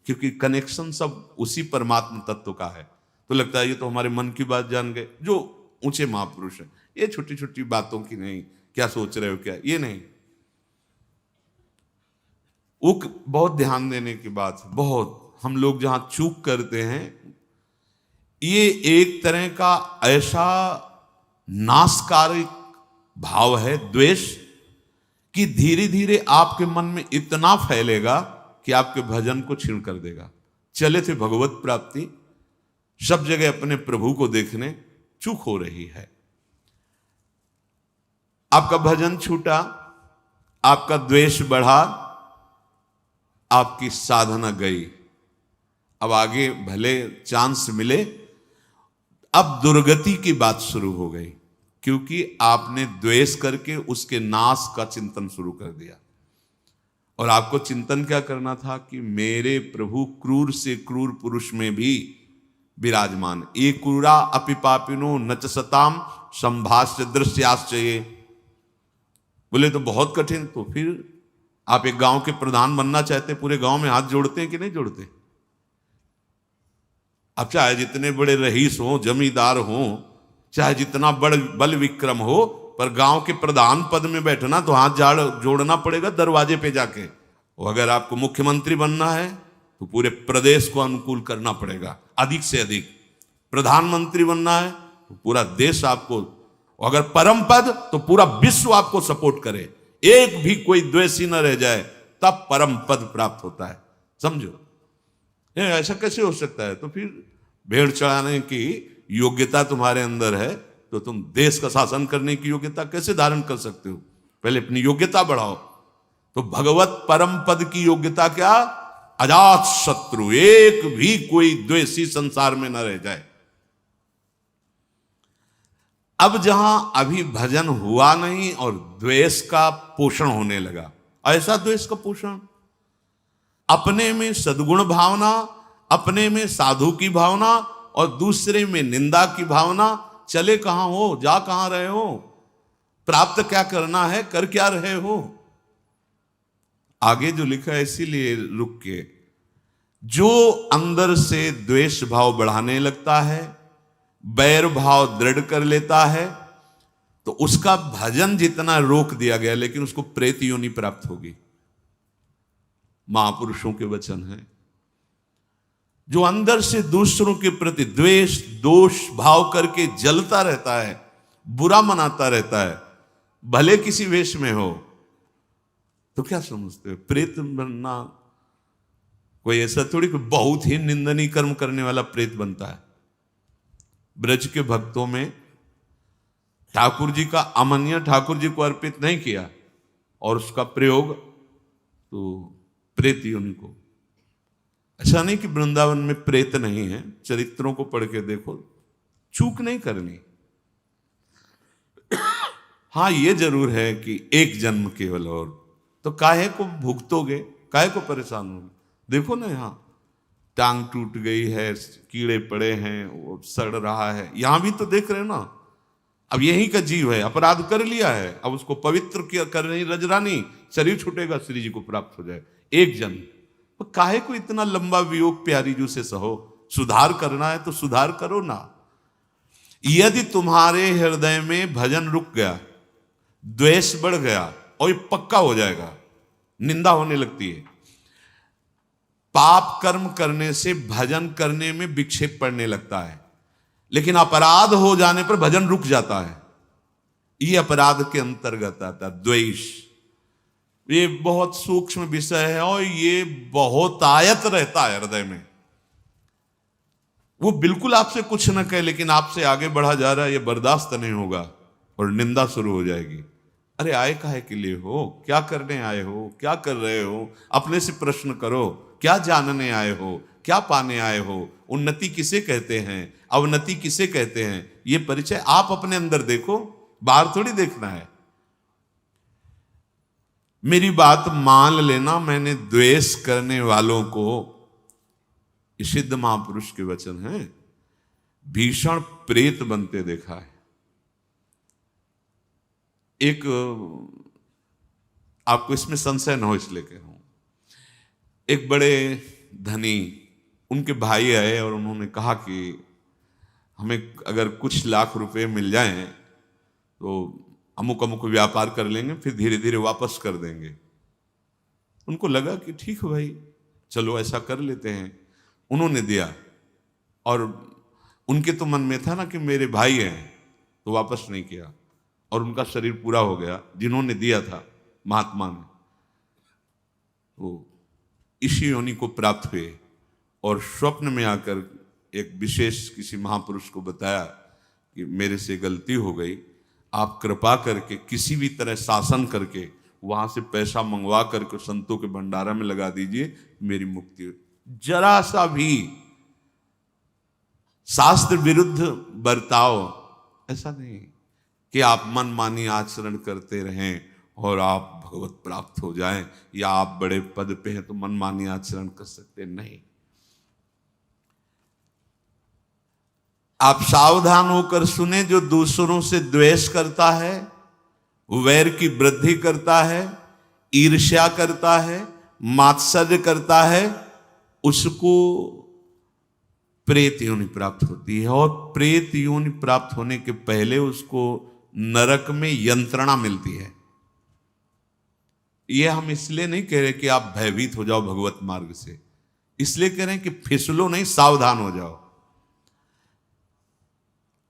क्योंकि कनेक्शन सब उसी परमात्मा तत्व का है। तो लगता है ये तो हमारे मन की बात जान गए, जो ऊंचे महापुरुष हैं। ये छोटी छोटी बातों की नहीं, क्या सोच रहे हो क्या, ये नहीं। वो बहुत ध्यान देने की बात है। बहुत हम लोग जहां चूक करते हैं, ये एक तरह का ऐसा नाशकारी भाव है द्वेष कि धीरे धीरे आपके मन में इतना फैलेगा कि आपके भजन को छीण कर देगा। चले थे भगवत प्राप्ति, सब जगह अपने प्रभु को देखने, चूक हो रही है। आपका भजन छूटा, आपका द्वेष बढ़ा, आपकी साधना गई। अब आगे भले चांस मिले, अब दुर्गति की बात शुरू हो गई, क्योंकि आपने द्वेष करके उसके नाश का चिंतन शुरू कर दिया। और आपको चिंतन क्या करना था कि मेरे प्रभु क्रूर से क्रूर पुरुष में भी विराजमान। ये क्रूरा अपि पापिनो नच सताम संभाष्य दृश्याश्चये। बोले तो बहुत कठिन। तो फिर आप एक गांव के प्रधान बनना चाहते, पूरे गांव में हाथ जोड़ते हैं कि नहीं जोड़ते? अब चाहे जितने बड़े रईस हों, जमींदार हों, चाहे जितना बड़ बल विक्रम हो, पर गांव के प्रधान पद में बैठना तो हाथ जोड़ना पड़ेगा दरवाजे पे जाके। और अगर आपको मुख्यमंत्री बनना है तो पूरे प्रदेश को अनुकूल करना पड़ेगा अधिक से अधिक। प्रधानमंत्री बनना है तो पूरा देश आपको, अगर परम पद तो पूरा विश्व आपको सपोर्ट करे, एक भी कोई द्वेषी न रह जाए, तब परम पद प्राप्त होता है। समझो, ऐसा कैसे हो सकता है? तो फिर भेड़ चढ़ाने की योग्यता तुम्हारे अंदर है तो तुम देश का शासन करने की योग्यता कैसे धारण कर सकते हो? पहले अपनी योग्यता बढ़ाओ। तो भगवत परम पद की योग्यता क्या? अजात शत्रु, एक भी कोई द्वेषी संसार में न रह जाए। अब जहां अभी भजन हुआ नहीं और द्वेष का पोषण होने लगा, ऐसा द्वेष का पोषण, अपने में सद्गुण भावना, अपने में साधु की भावना और दूसरे में निंदा की भावना, चले कहां हो, जा कहां रहे हो, प्राप्त क्या करना है, कर क्या रहे हो? आगे जो लिखा है इसीलिए रुक के, जो अंदर से द्वेष भाव बढ़ाने लगता है, बैर भाव दृढ़ कर लेता है, तो उसका भजन जितना रोक दिया गया, लेकिन उसको प्रेत योनि प्राप्त होगी। महापुरुषों के वचन है। जो अंदर से दूसरों के प्रति द्वेष दोष भाव करके जलता रहता है, बुरा मनाता रहता है, भले किसी वेश में हो, तो क्या समझते हो? प्रेत बनना कोई ऐसा थोड़ी कि बहुत ही निंदनीय कर्म करने वाला प्रेत बनता है। ब्रज के भक्तों में ठाकुर जी का अमन्य ठाकुर जी को अर्पित नहीं किया और उसका प्रयोग तो प्रेत योनि को। ऐसा नहीं कि वृंदावन में प्रेत नहीं है, चरित्रों को पढ़ के देखो, चूक नहीं करनी। हाँ, ये जरूर है कि एक जन्म केवल, और तो काहे को भुगतोगे, काहे को परेशान होगे? देखो ना, यहाँ टांग टूट गई है, कीड़े पड़े हैं, वो सड़ रहा है, यहां भी तो देख रहे हो ना। अब यही का जीव है, अपराध कर लिया है, अब उसको पवित्र किया कर रही रजरानी, शरीर छूटेगा, श्री जी को प्राप्त हो जाए एक जन्म। तो काहे को इतना लंबा वियोग प्यारी जू से सहो? सुधार करना है तो सुधार करो ना। यदि तुम्हारे हृदय में भजन रुक गया, द्वेष बढ़ गया, और ये पक्का हो जाएगा, निंदा होने लगती है। पाप कर्म करने से भजन करने में विक्षेप पड़ने लगता है, लेकिन अपराध हो जाने पर भजन रुक जाता है। ये अपराध के अंतर्गत आता है द्वेष। ये बहुत सूक्ष्म विषय है और ये बहुत आयत रहता है हृदय में। वो बिल्कुल आपसे कुछ न कहे, लेकिन आपसे आगे बढ़ा जा रहा है, ये बर्दाश्त नहीं होगा और निंदा शुरू हो जाएगी। अरे आए काहे के लिए हो? क्या करने आए हो? क्या कर रहे हो? अपने से प्रश्न करो। क्या जानने आए हो? क्या पाने आए हो? उन्नति किसे कहते हैं? अवनति किसे कहते हैं? ये परिचय आप अपने अंदर देखो, बाहर थोड़ी देखना है। मेरी बात मान लेना, मैंने द्वेष करने वालों को, सिद्ध महापुरुष के वचन हैं, भीषण प्रेत बनते देखा है। एक, आपको इसमें संशय न हो इसलिए कह रहा हूं, एक बड़े धनी, उनके भाई आए और उन्होंने कहा कि हमें अगर कुछ लाख रुपए मिल जाएं तो अमुक अमुक व्यापार कर लेंगे, फिर धीरे धीरे वापस कर देंगे। उनको लगा कि ठीक है भाई, चलो ऐसा कर लेते हैं। उन्होंने दिया, और उनके तो मन में था ना कि मेरे भाई हैं, तो वापस नहीं किया, और उनका शरीर पूरा हो गया। जिन्होंने दिया था महात्मा ने, वो इसी योनि को प्राप्त हुए और स्वप्न में आकर एक विशेष किसी महापुरुष को बताया कि मेरे से गलती हो गई, आप कृपा करके किसी भी तरह शासन करके वहां से पैसा मंगवा करके संतों के भंडारा में लगा दीजिए, मेरी मुक्ति हो। जरा सा भी शास्त्र विरुद्ध बर्ताव, ऐसा नहीं कि आप मनमानी आचरण करते रहें और आप भगवत प्राप्त हो जाएं, या आप बड़े पद पे हैं तो मनमानी आचरण कर सकते नहीं। आप सावधान होकर सुने, जो दूसरों से द्वेष करता है, वैर की वृद्धि करता है, ईर्ष्या करता है, मात्सर्य करता है, उसको प्रेत योनि प्राप्त होती है, और प्रेत योनि प्राप्त होने के पहले उसको नरक में यंत्रणा मिलती है। यह हम इसलिए नहीं कह रहे कि आप भयभीत हो जाओ भगवत मार्ग से, इसलिए कह रहे हैं कि फिसलो नहीं, सावधान हो जाओ।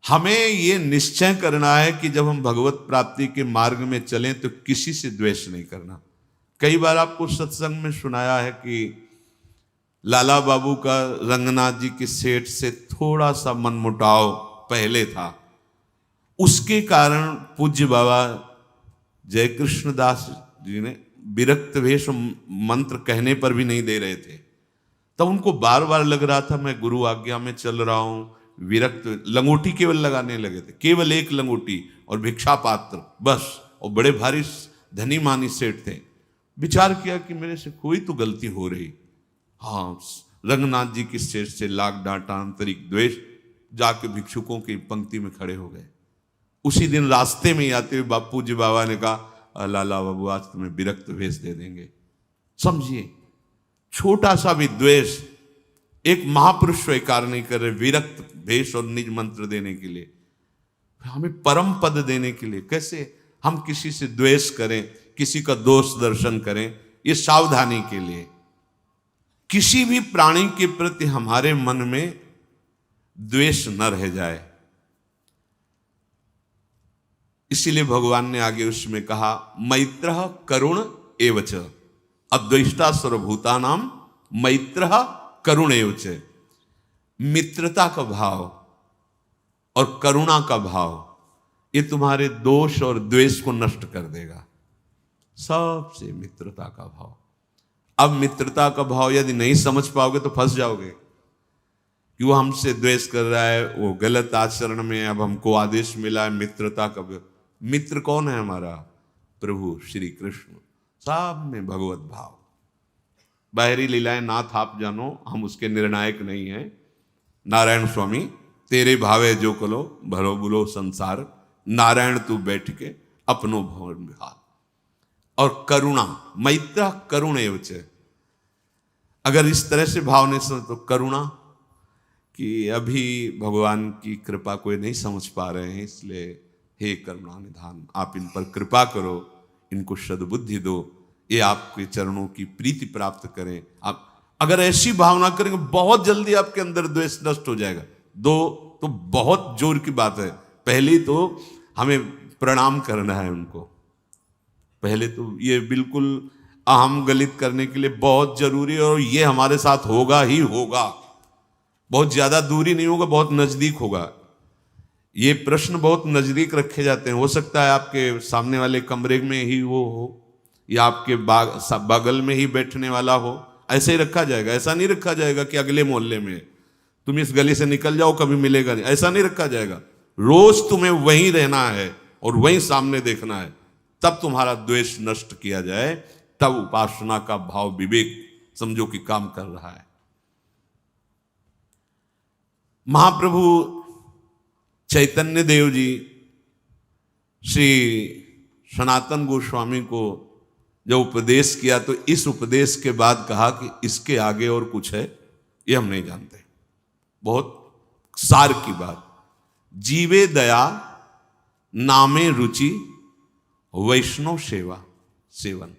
हमें यह निश्चय करना है कि जब हम भगवत प्राप्ति के मार्ग में चलें तो किसी से द्वेष नहीं करना। कई बार आपको सत्संग में सुनाया है कि लाला बाबू का रंगनाथ जी के सेठ से थोड़ा सा मनमुटाव पहले था, उसके कारण पूज्य बाबा जय कृष्ण दास जी ने विरक्त वेश मंत्र कहने पर भी नहीं दे रहे थे। तब उनको बार बार लग रहा था मैं गुरु आज्ञा में चल रहा हूं, विरक्त लंगोटी केवल लगाने लगे थे, केवल एक लंगोटी और भिक्षा पात्र बस, और बड़े भारी धनी मानी सेठ थे। विचार किया कि मेरे से कोई तो गलती हो रही। हाँ, रंगनाथ जी की सेठ से लाख डांटा, आंतरिक द्वेष, जाके भिक्षुकों की पंक्ति में खड़े हो गए। उसी दिन रास्ते में ही आते हुए बापू जी बाबा ने कहा लाला बाबू आज तुम्हें विरक्त वेश दे देंगे। समझिए, छोटा सा भी द्वेष एक महापुरुष स्वीकार नहीं कर रहे, विरक्त वेश और निज मंत्र देने के लिए, हमें परम पद देने के लिए। कैसे हम किसी से द्वेष करें, किसी का दोष दर्शन करें, ये सावधानी के लिए। किसी भी प्राणी के प्रति हमारे मन में द्वेष न रह जाए, इसीलिए भगवान ने आगे उसमें कहा मैत्रः करुण एवच, अद्वेष्टा सर्वभूतानाम मैत्रः करुण एवच। मित्रता का भाव और करुणा का भाव ये तुम्हारे दोष और द्वेष को नष्ट कर देगा। सबसे मित्रता का भाव। अब मित्रता का भाव यदि नहीं समझ पाओगे तो फंस जाओगे कि वो हमसे द्वेष कर रहा है, वो गलत आचरण में, अब हमको आदेश मिला है मित्रता का। मित्र कौन है हमारा? प्रभु श्री कृष्ण। सब में भगवत भाव। बाहरी लीलाएं नाथ आप जानो, हम उसके निर्णायक नहीं हैं। नारायण स्वामी तेरे भावे जो कलो भरो बुलो संसार, नारायण तू बैठ के अपनो भवन विहार। और करुणा, मैत्र करुण एवच। अगर इस तरह से भाव नहीं समझ तो करुणा कि अभी भगवान की कृपा कोई नहीं समझ पा रहे हैं, इसलिए हे करुणा निधान आप इन पर कृपा करो, इनको सद्बुद्धि दो, ये आपके चरणों की प्रीति प्राप्त करें। आप अगर ऐसी भावना करेंगे बहुत जल्दी आपके अंदर द्वेष नष्ट हो जाएगा। दो तो बहुत जोर की बात है। पहले तो हमें प्रणाम करना है उनको, पहले तो ये बिल्कुल अहम गलित करने के लिए बहुत जरूरी है, और ये हमारे साथ होगा ही होगा। बहुत ज्यादा दूरी नहीं होगा, बहुत नजदीक होगा। ये प्रश्न बहुत नजदीक रखे जाते हैं। हो सकता है आपके सामने वाले कमरे में ही वो हो, या आपके बगल में ही बैठने वाला हो, ऐसे ही रखा जाएगा। ऐसा नहीं रखा जाएगा कि अगले मोहल्ले में, तुम इस गली से निकल जाओ कभी मिलेगा नहीं, ऐसा नहीं रखा जाएगा। रोज तुम्हें वहीं रहना है और वहीं सामने देखना है, तब तुम्हारा द्वेष नष्ट किया जाए, तब उपासना का भाव विवेक समझो कि काम कर रहा है। महाप्रभु चैतन्य देव जी श्री सनातन गोस्वामी को जब उपदेश किया तो इस उपदेश के बाद कहा कि इसके आगे और कुछ है ये हम नहीं जानते। बहुत सार की बात। जीवे दया नामे रुचि वैष्णव सेवा सेवन।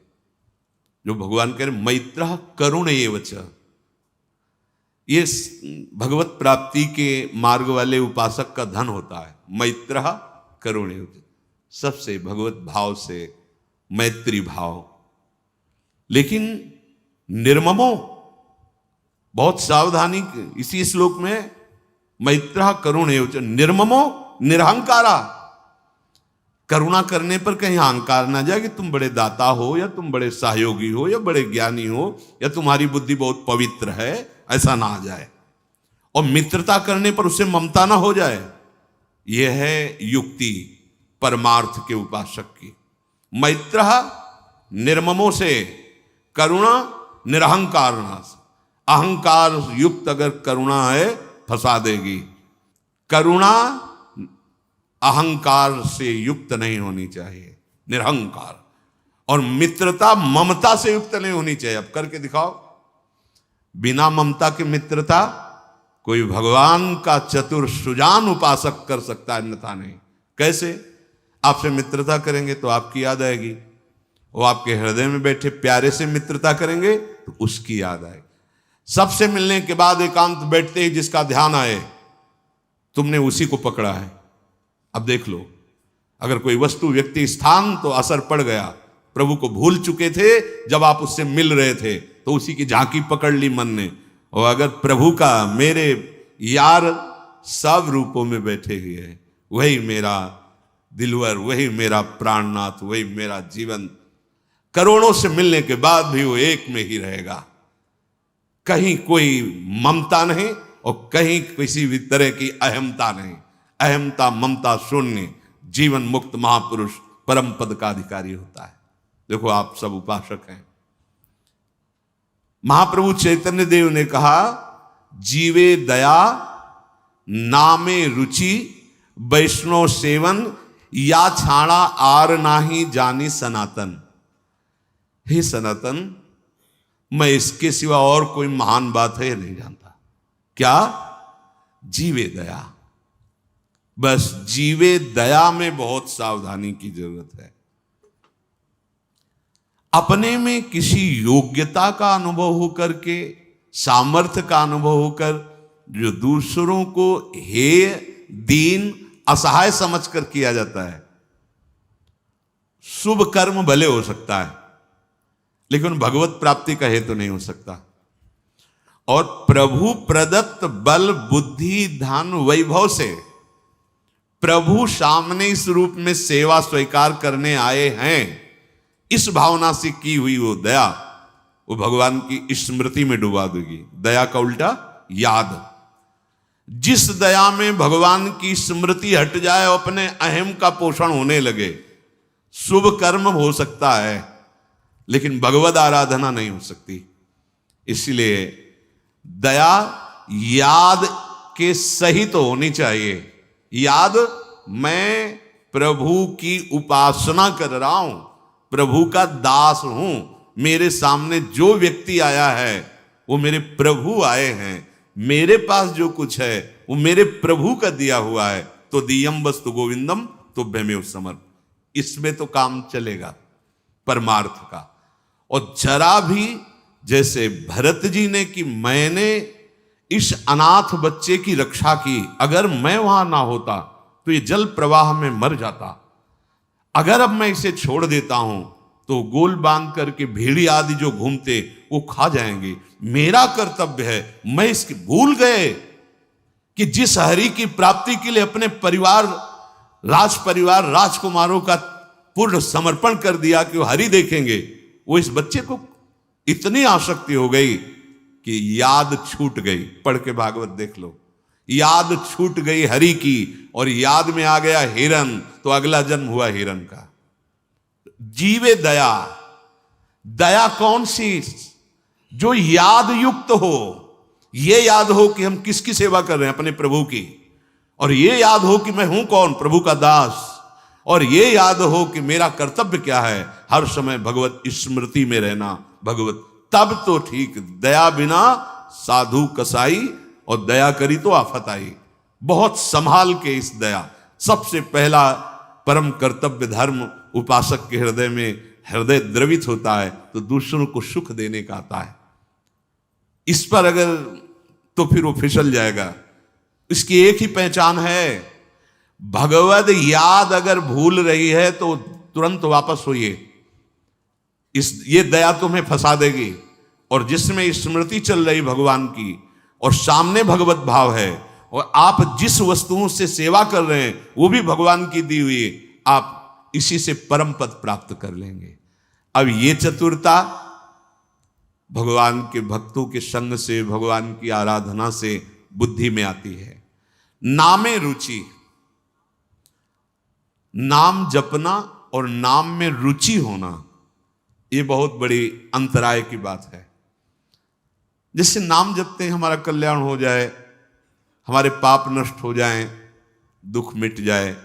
जो भगवान कह रहे मैत्रः करुण एवच, ये भगवत प्राप्ति के मार्ग वाले उपासक का धन होता है। मैत्रः करुण एवच, सबसे भगवत भाव से मैत्री भाव। लेकिन निर्ममो, बहुत सावधानी इसी श्लोक में मैत्रः करुण एवच निर्ममो निरहंकारा। करुणा करने पर कहीं अहंकार ना जाए कि तुम बड़े दाता हो, या तुम बड़े सहयोगी हो, या बड़े ज्ञानी हो, या तुम्हारी बुद्धि बहुत पवित्र है, ऐसा ना आ जाए। और मित्रता करने पर उससे ममता ना हो जाए। यह है युक्ति परमार्थ के उपासक की। मैत्रः निर्ममों से, करुणा निरहंकार नाश। अहंकार युक्त अगर करुणा है फंसा देगी। करुणा अहंकार से युक्त नहीं होनी चाहिए, निरहंकार। और मित्रता ममता से युक्त नहीं होनी चाहिए। अब करके दिखाओ, बिना ममता की मित्रता कोई भगवान का चतुर सुजान उपासक कर सकता है, अन्यथा नहीं। कैसे? आपसे मित्रता करेंगे तो आपकी याद आएगी, वो आपके हृदय में बैठे प्यारे से मित्रता करेंगे तो उसकी याद आएगी। सबसे मिलने के बाद एकांत बैठते ही जिसका ध्यान आए, तुमने उसी को पकड़ा है। अब देख लो, अगर कोई वस्तु, व्यक्ति, स्थान तो असर पड़ गया। प्रभु को भूल चुके थे, जब आप उससे मिल रहे थे तो उसी की झांकी पकड़ ली मन ने। और अगर प्रभु का, मेरे यार सब रूपों में बैठे हुए हैं, वही मेरा दिलवर, वही मेरा प्राणनाथ, वही मेरा जीवन, करोड़ों से मिलने के बाद भी वो एक में ही रहेगा। कहीं कोई ममता नहीं और कहीं किसी भी तरह की अहमता नहीं। अहमता ममता शून्य जीवन मुक्त महापुरुष परम पद का अधिकारी होता है। देखो, आप सब उपासक हैं। महाप्रभु चैतन्य देव ने कहा, जीवे दया नामे रुचि वैष्णव सेवन या छाड़ा आर नाही जानी सनातन। हे सनातन, मैं इसके सिवा और कोई महान बात है नहीं जानता। क्या? जीवे दया। बस जीवे दया में बहुत सावधानी की जरूरत है। अपने में किसी योग्यता का अनुभव होकर के, सामर्थ्य का अनुभव होकर, जो दूसरों को हेय, दीन, असहाय समझकर किया जाता है, शुभ कर्म भले हो सकता है लेकिन भगवत प्राप्ति का हेतु नहीं हो सकता। और प्रभु प्रदत्त बल, बुद्धि, धन, वैभव से प्रभु सामने इस रूप में सेवा स्वीकार करने आए हैं, इस भावना से की हुई वो दया, वो भगवान की स्मृति में डुबा देगी। दया का उल्टा याद। जिस दया में भगवान की स्मृति हट जाए, अपने अहम का पोषण होने लगे, शुभ कर्म हो सकता है लेकिन भगवद आराधना नहीं हो सकती। इसलिए दया याद के सहित तो होनी चाहिए। याद, मैं प्रभु की उपासना कर रहा हूं, प्रभु का दास हूं, मेरे सामने जो व्यक्ति आया है वो मेरे प्रभु आए हैं, मेरे पास जो कुछ है वो मेरे प्रभु का दिया हुआ है, तो दियम वस्तु गोविंदम तुभ्यमेव समर्प। इसमें तो काम चलेगा परमार्थ का। और जरा भी जैसे भरत जी ने कि मैंने इस अनाथ बच्चे की रक्षा की, अगर मैं वहां ना होता तो ये जल प्रवाह में मर जाता, अगर अब मैं इसे छोड़ देता हूं तो गोल बांध करके भेड़ी आदि जो घूमते वो खा जाएंगे, मेरा कर्तव्य है। मैं इसके भूल गए कि जिस हरि की प्राप्ति के लिए अपने परिवार, राज परिवार, राजकुमारों का पूर्ण समर्पण कर दिया कि वो हरि देखेंगे, वो इस बच्चे को इतनी आसक्ति हो गई कि याद छूट गई। पढ़ के भागवत देख लो, याद छूट गई हरि की और याद में आ गया हिरन, तो अगला जन्म हुआ हिरन का। जीवे दया। दया कौन सी? जो याद युक्त हो, ये याद हो कि हम किसकी सेवा कर रहे हैं, अपने प्रभु की, और ये याद हो कि मैं हूं कौन, प्रभु का दास, और ये याद हो कि मेरा कर्तव्य क्या है, हर समय भगवत स्मृति में रहना। भगवत, तब तो ठीक। दया बिना साधु कसाई, और दया करी तो आफत आई। बहुत संभाल के इस दया। सबसे पहला परम कर्तव्य धर्म उपासक के हृदय में हृदय द्रवित होता है तो दूसरों को सुख देने का आता है। इस पर अगर, तो फिर वो फिसल जाएगा। इसकी एक ही पहचान है, भगवद याद अगर भूल रही है तो तुरंत वापस होइए। ये दया तुम्हें फंसा देगी। और जिसमें स्मृति चल रही भगवान की और सामने भगवत भाव है, और आप जिस वस्तुओं से सेवा कर रहे हैं वो भी भगवान की दी हुई, आप इसी से परम पद प्राप्त कर लेंगे। अब ये चतुरता भगवान के भक्तों के संग से, भगवान की आराधना से बुद्धि में आती है। नामे रुचि। नाम जपना और नाम में रुचि होना, ये बहुत बड़ी अंतराय की बात है। जिससे नाम जपते हैं हमारा कल्याण हो जाए, हमारे पाप नष्ट हो जाएं, दुख मिट जाए,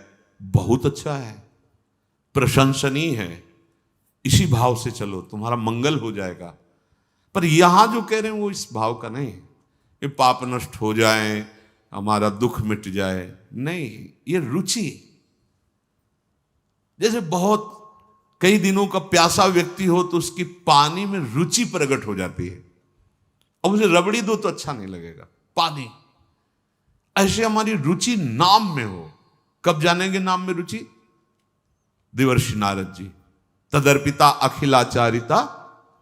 बहुत अच्छा है, प्रशंसनीय है। इसी भाव से चलो, तुम्हारा मंगल हो जाएगा। पर यहां जो कह रहे हैं वो इस भाव का नहीं है। ये पाप नष्ट हो जाए, हमारा दुख मिट जाए। नहीं, ये रुचि। जैसे बहुत कई दिनों का प्यासा व्यक्ति हो तो उसकी पानी में रुचि प्रकट हो जाती है। अब उसे रबड़ी दो तो अच्छा नहीं लगेगा, पानी। ऐसे हमारी रुचि नाम में हो। कब जानेंगे नाम में रुचि? देवर्षि नारद जी, तदर्पिता अखिलाचारिता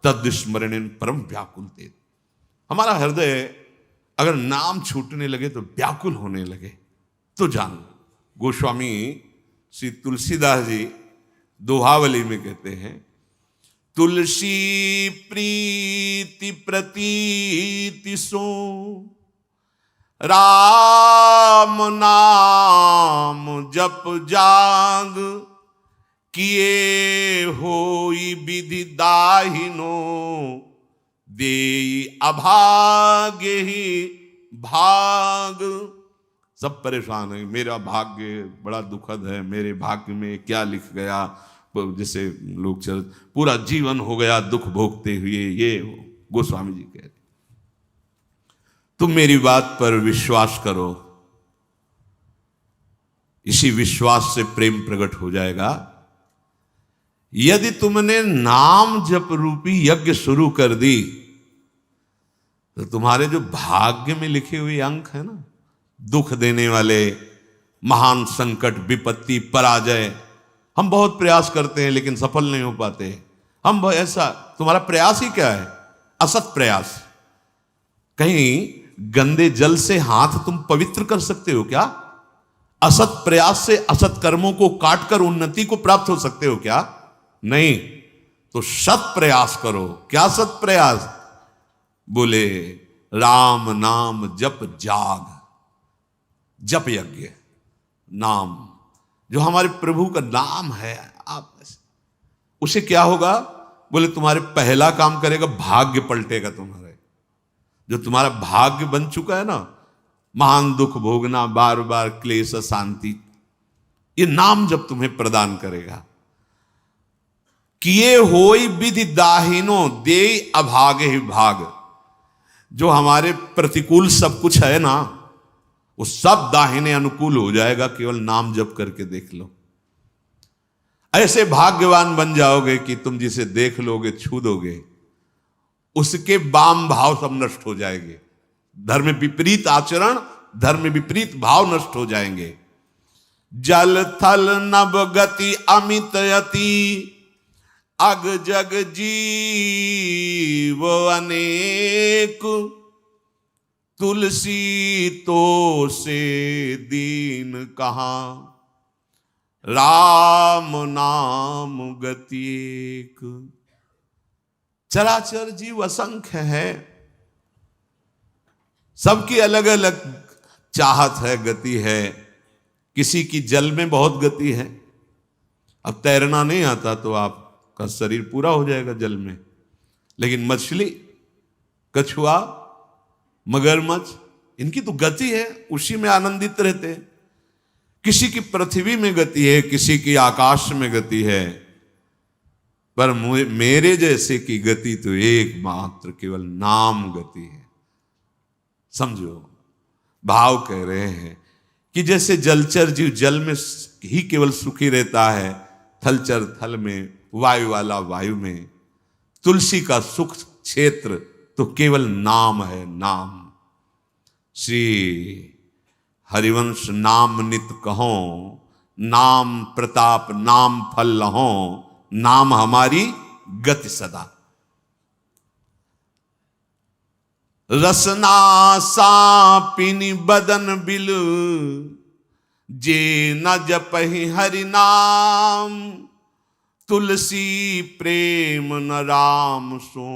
तद्स्मरणेन परम व्याकुल ते। हमारा हृदय अगर नाम छूटने लगे तो व्याकुल होने लगे तो जान लो। गोस्वामी श्री तुलसीदास जी दोहावली में कहते हैं, तुलसी प्रीति प्रतीति सो राम नाम जप जाग, किए होई विधि दाहिनो, देई अभाग्य ही भाग। सब परेशान है, मेरा भाग्य बड़ा दुखद है, मेरे भाग्य में क्या लिख गया। जैसे लोग चल पूरा जीवन हो गया दुख भोगते हुए। ये गोस्वामी जी कह रहे, तुम मेरी बात पर विश्वास करो, इसी विश्वास से प्रेम प्रकट हो जाएगा। यदि तुमने नाम जप रूपी यज्ञ शुरू कर दी तो तुम्हारे जो भाग्य में लिखे हुए अंक है ना, दुख देने वाले, महान संकट, विपत्ति, पराजय, हम बहुत प्रयास करते हैं लेकिन सफल नहीं हो पाते। हम ऐसा, तुम्हारा प्रयास ही क्या है? असत प्रयास। कहीं गंदे जल से हाथ तुम पवित्र कर सकते हो क्या? असत प्रयास से असत कर्मों को काटकर उन्नति को प्राप्त हो सकते हो क्या? नहीं। तो सत प्रयास करो। क्या सत प्रयास? बोले राम नाम जप जाग, जप यज्ञ, नाम जो हमारे प्रभु का नाम है, आप उसे क्या होगा? बोले तुम्हारे पहला काम करेगा, भाग्य पलटेगा तुम्हारे। जो तुम्हारा भाग्य बन चुका है ना, महान दुख भोगना, बार बार क्लेश, शांति, ये नाम जब तुम्हें प्रदान करेगा। किए होई विधि दाहिनो, दे अभागे ही भाग। जो हमारे प्रतिकूल सब कुछ है ना, वो सब दाहिने अनुकूल हो जाएगा। केवल नाम जप करके देख लो। ऐसे भाग्यवान बन जाओगे कि तुम जिसे देख लोगे, छू दोगे, उसके वाम भाव सब नष्ट हो जाएंगे। धर्म विपरीत आचरण, धर्म विपरीत भाव नष्ट हो जाएंगे। जल थल नभ गति अमित यति, अग जग जीव अनेक, तुलसी तो से दीन कहाँ, राम नाम गति एक। चराचर जीव असंख्य है, सबकी अलग अलग चाहत है, गति है। किसी की जल में बहुत गति है। अब तैरना नहीं आता तो आपका शरीर पूरा हो जाएगा जल में, लेकिन मछली, कछुआ, मगरमच्छ, इनकी तो गति है, उसी में आनंदित रहते हैं। किसी की पृथ्वी में गति है, किसी की आकाश में गति है, पर मेरे जैसे की गति तो एकमात्र केवल नाम गति है। समझो, भाव कह रहे हैं कि जैसे जलचर जीव जल में ही केवल सुखी रहता है, थलचर थल में, वायु वाला वायु में, तुलसी का सुख क्षेत्र तो केवल नाम है, नाम। श्री हरिवंश नाम नित कहो, नाम प्रताप नाम फल लहो, नाम हमारी गति सदा। रसना सापिनी बदन बिल, जे न जपहि हरि नाम, तुलसी प्रेम न राम सो,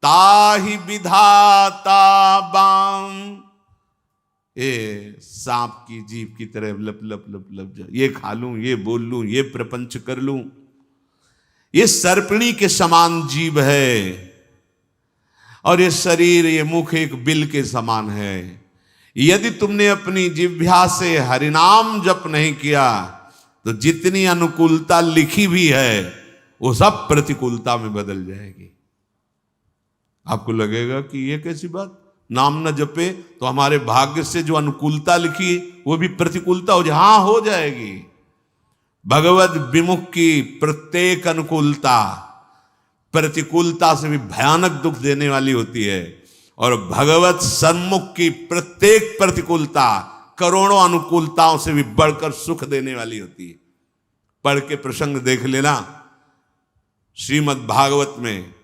ताहि विधाता बाम। सांप की जीभ की तरह लप लप लप लप जा, ये खा लूं, ये बोल लूं, ये प्रपंच कर लूं। ये सर्पिणी के समान जीव है, और ये शरीर, ये मुख एक बिल के समान है। यदि तुमने अपनी जिह्वा से हरिनाम जप नहीं किया तो जितनी अनुकूलता लिखी भी है वो सब प्रतिकूलता में बदल जाएगी। आपको लगेगा कि ये कैसी बात, नाम न जपे तो हमारे भाग्य से जो अनुकूलता लिखी वो भी प्रतिकूलता हो जाए। हाँ, हो जाएगी। भगवत विमुख की प्रत्येक अनुकूलता प्रतिकूलता से भी भयानक दुख देने वाली होती है, और भगवत सन्मुख की प्रत्येक प्रतिकूलता करोड़ों अनुकूलताओं से भी बढ़कर सुख देने वाली होती है। पढ़ के प्रसंग देख लेना, श्रीमद् भागवत में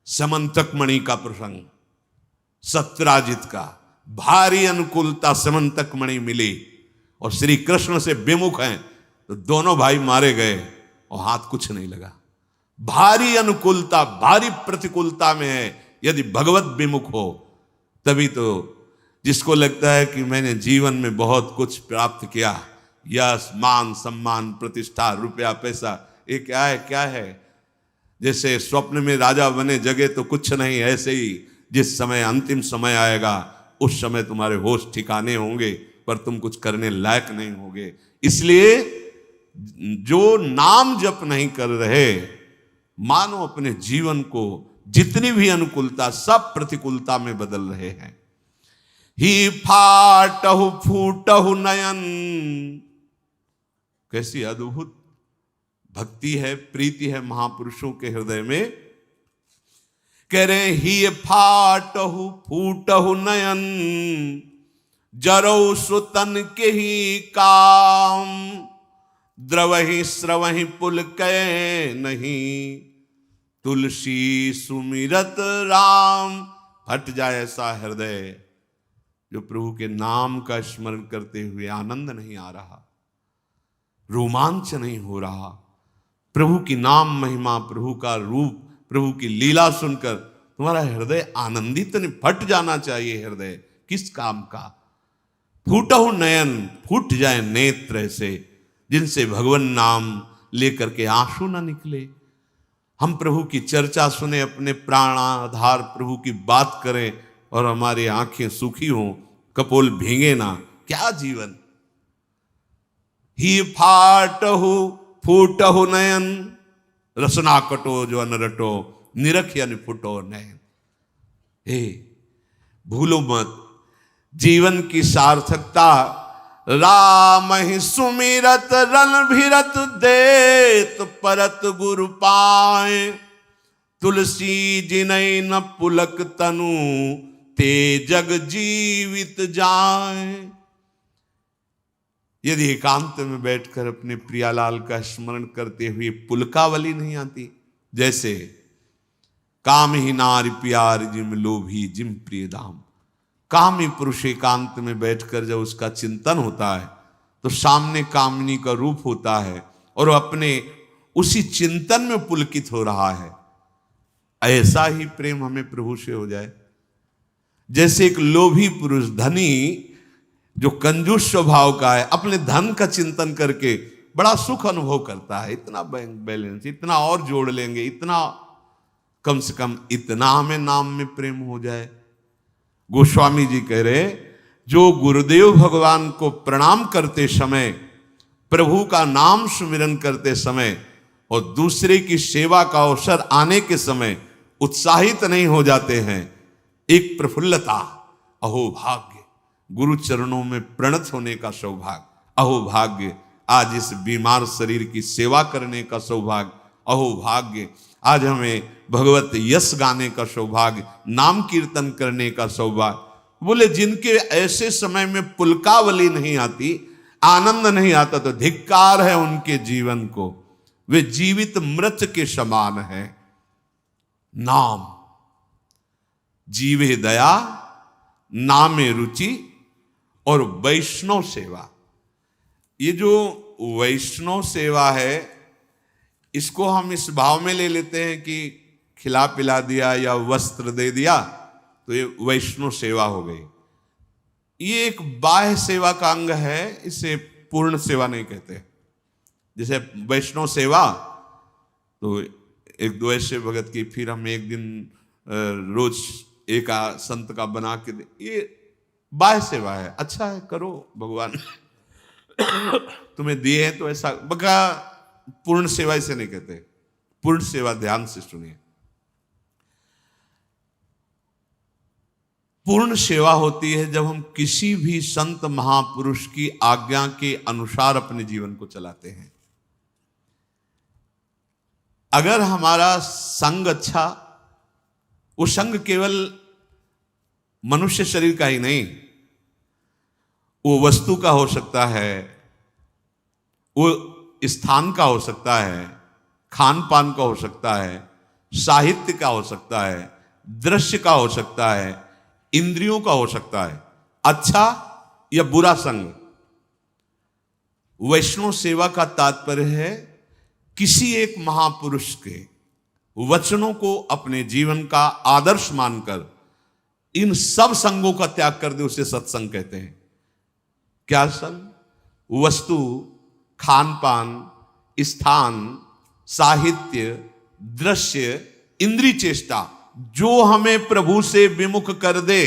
समंतक मणि का प्रसंग, सत्यराजित का भारी अनुकूलता समंतक मणि मिली और श्री कृष्ण से विमुख हैं तो दोनों भाई मारे गए और हाथ कुछ नहीं लगा। भारी अनुकूलता भारी प्रतिकूलता में है, यदि भगवत विमुख हो तभी तो। जिसको लगता है कि मैंने जीवन में बहुत कुछ प्राप्त किया, यश मान सम्मान प्रतिष्ठा रुपया पैसा, ये क्या है क्या है, जैसे स्वप्न में राजा बने जगे तो कुछ नहीं, ऐसे ही जिस समय अंतिम समय आएगा उस समय तुम्हारे होश ठिकाने होंगे पर तुम कुछ करने लायक नहीं होगे। इसलिए जो नाम जप नहीं कर रहे, मानो अपने जीवन को जितनी भी अनुकूलता सब प्रतिकूलता में बदल रहे हैं। ही फाटहु फूटहु नयन, कैसी अद्भुत भक्ति है, प्रीति है महापुरुषों के हृदय में। कह रहे ही फाटहु फूटहु नयन, जरौ सुतन के ही काम, द्रवहि स्रवहि पुल कै नहीं, तुलसी सुमिरत राम। फट जाए ऐसा हृदय जो प्रभु के नाम का स्मरण करते हुए आनंद नहीं आ रहा, रोमांच नहीं हो रहा। प्रभु की नाम महिमा, प्रभु का रूप, प्रभु की लीला सुनकर तुम्हारा हृदय आनंदित नहीं, फट जाना चाहिए हृदय। किस काम का? फूटहु नयन, फूट जाए नेत्र ऐसे जिनसे भगवान नाम लेकर के आंसू ना निकले। हम प्रभु की चर्चा सुने, अपने प्राणाधार प्रभु की बात करें और हमारी आंखें सूखी हों, कपोल भीगे ना, क्या जीवन। ही फाटहु फूटहु नयन, रसना कटो जो अनरटो, निरखियन फुटो नयन। हे भूलो मत, जीवन की सार्थकता राम ही सुमिरत रन भिरत देत परत गुरु पाए, तुलसी जिनय न पुलक तनु ते जग जीवित जाए। यदि एकांत में बैठकर अपने प्रियालाल का स्मरण करते हुए पुलकावली नहीं आती, जैसे काम ही नारी प्यार जिम लोभी जिम प्रिय दाम। कामी पुरुष एकांत में बैठकर जब उसका चिंतन होता है तो सामने कामिनी का रूप होता है और अपने उसी चिंतन में पुलकित हो रहा है। ऐसा ही प्रेम हमें प्रभु से हो जाए। जैसे एक लोभी पुरुष, धनी जो कंजूस स्वभाव का है, अपने धन का चिंतन करके बड़ा सुख अनुभव करता है। इतना बैंक बैलेंस, इतना और जोड़ लेंगे, इतना, कम से कम इतना हमें नाम में प्रेम हो जाए। गोस्वामी जी कह रहे, जो गुरुदेव भगवान को प्रणाम करते समय, प्रभु का नाम सुमिरन करते समय और दूसरे की सेवा का अवसर आने के समय उत्साहित नहीं हो जाते हैं, एक प्रफुल्लता, अहो भाग्य, गुरु चरणों में प्रणत होने का सौभाग्य, अहो भाग्य, आज इस बीमार शरीर की सेवा करने का सौभाग्य, अहो भाग्य, आज हमें भगवत यश गाने का सौभाग्य, नाम कीर्तन करने का सौभाग्य। बोले जिनके ऐसे समय में पुलकावली नहीं आती, आनंद नहीं आता, तो धिक्कार है उनके जीवन को, वे जीवित मृत के समान है। नाम जीवे दया, नामे रुचि और वैष्णव सेवा। ये जो वैष्णव सेवा है, इसको हम इस भाव में ले लेते हैं कि खिला पिला दिया या वस्त्र दे दिया तो ये वैष्णव सेवा हो गई। ये एक बाह्य सेवा का अंग है, इसे पूर्ण सेवा नहीं कहते। जैसे वैष्णव सेवा तो एक दो ऐसे भगत की, फिर हम एक दिन रोज एक संत का बना के दे, ये बाह्य सेवा है। अच्छा है, करो, भगवान तुम्हें दिए हैं तो ऐसा, बका पूर्ण सेवा इसे नहीं कहते। पूर्ण सेवा ध्यान से सुनिए। पूर्ण सेवा होती है जब हम किसी भी संत महापुरुष की आज्ञा के अनुसार अपने जीवन को चलाते हैं। अगर हमारा संग अच्छा, वो संग केवल मनुष्य शरीर का ही नहीं, वो वस्तु का हो सकता है, वो स्थान का हो सकता है, खान पान का हो सकता है, साहित्य का हो सकता है, दृश्य का हो सकता है, इंद्रियों का हो सकता है, अच्छा या बुरा संग। वैष्णव सेवा का तात्पर्य है किसी एक महापुरुष के वचनों को अपने जीवन का आदर्श मानकर इन सब संगों का त्याग कर दे, उसे सत्संग कहते हैं। क्या संग? वस्तु, खान पान, स्थान, साहित्य, दृश्य, इंद्रिय चेष्टा, जो हमें प्रभु से विमुख कर दे,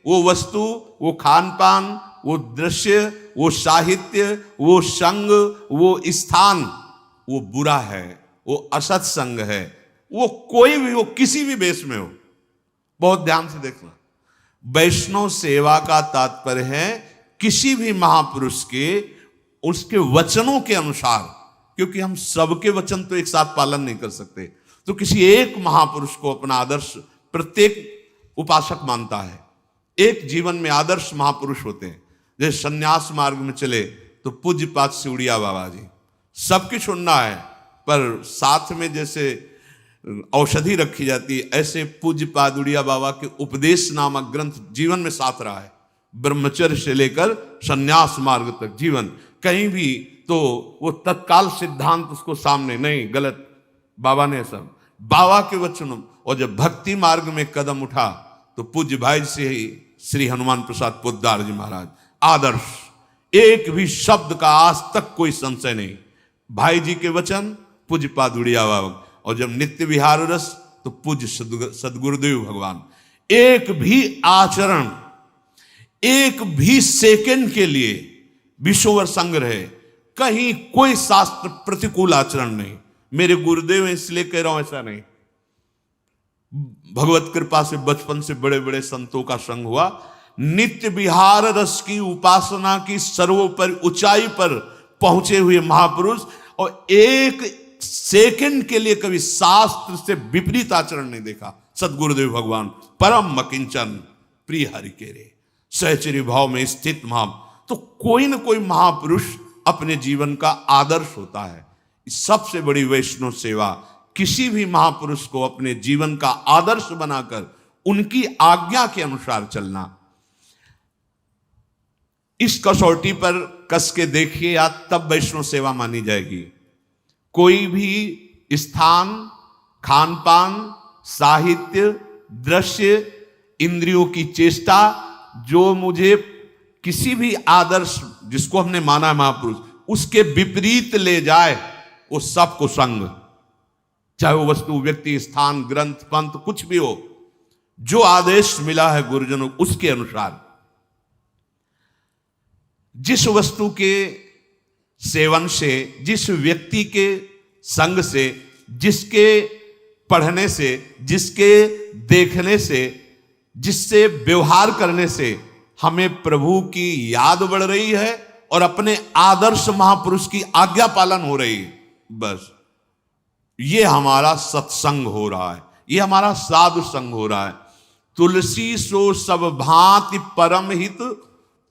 वो वस्तु, वो खान पान, वो दृश्य, वो साहित्य, वो संग, वो स्थान, वो बुरा है, वो असत संग है। वो कोई भी हो, किसी भी वेश में हो। बहुत ध्यान से देखना, वैष्णव सेवा का तात्पर्य है किसी भी महापुरुष के उसके वचनों के अनुसार, क्योंकि हम सबके वचन तो एक साथ पालन नहीं कर सकते, तो किसी एक महापुरुष को अपना आदर्श प्रत्येक उपासक मानता है। एक जीवन में आदर्श महापुरुष होते हैं। जैसे सन्यास मार्ग में चले तो पूज्यपाद सिवड़िया बाबा जी, सबकी सुनना है, पर साथ में जैसे औषधि रखी जाती है, ऐसे पूज्यपाद उड़िया बाबा के उपदेश नामक ग्रंथ जीवन में साथ रहा है। ब्रह्मचर्य से लेकर सन्यास मार्ग तक जीवन, कहीं भी तो वो तत्काल सिद्धांत उसको सामने नहीं, गलत, बाबा ने सब बाबा के वचनों। और जब भक्ति मार्ग में कदम उठा तो पूज्य भाई से ही श्री हनुमान प्रसाद पोद्दार जी महाराज, आदर्श, एक भी शब्द का आज तक कोई संशय नहीं। भाई जी के वचन पूज्यपाद उड़िया बाबा। और जब नित्य विहार रस तो पूज्य सदगुरुदेव भगवान। एक भी आचरण, एक भी सेकंड के लिए विश्ववर संग रहे, कहीं कोई शास्त्र प्रतिकूल आचरण नहीं। मेरे गुरुदेव इसलिए कह रहा हूं, ऐसा नहीं, भगवत कृपा से बचपन से बड़े बड़े संतों का संग हुआ। नित्य विहार रस की उपासना की सर्वोपरि ऊंचाई पर पहुंचे हुए महापुरुष, और एक सेकंड के लिए कभी शास्त्र से विपरीत आचरण नहीं देखा। सदगुरुदेव भगवान परम मकिंचन प्रिय हरि के रे, सहचरी भाव में स्थित महा। तो कोई न कोई महापुरुष अपने जीवन का आदर्श होता है। सबसे बड़ी वैष्णव सेवा किसी भी महापुरुष को अपने जीवन का आदर्श बनाकर उनकी आज्ञा के अनुसार चलना। इस कसौटी पर कस के देखिए, या तब वैष्णव सेवा मानी जाएगी। कोई भी स्थान, खान पान, साहित्य, दृश्य, इंद्रियों की चेष्टा, जो मुझे किसी भी आदर्श जिसको हमने माना है महापुरुष, उसके विपरीत ले जाए, वो सबको संग, चाहे वो वस्तु, व्यक्ति, स्थान, ग्रंथ, पंथ, कुछ भी हो, जो आदेश मिला है गुरुजनों उसके अनुसार। जिस वस्तु के सेवन से, जिस व्यक्ति के संग से, जिसके पढ़ने से, जिसके देखने से, जिससे व्यवहार करने से हमें प्रभु की याद बढ़ रही है और अपने आदर्श महापुरुष की आज्ञा पालन हो रही है, बस ये हमारा सत्संग हो रहा है, ये हमारा साधु संग हो रहा है। तुलसी सो सब भांति परम हित,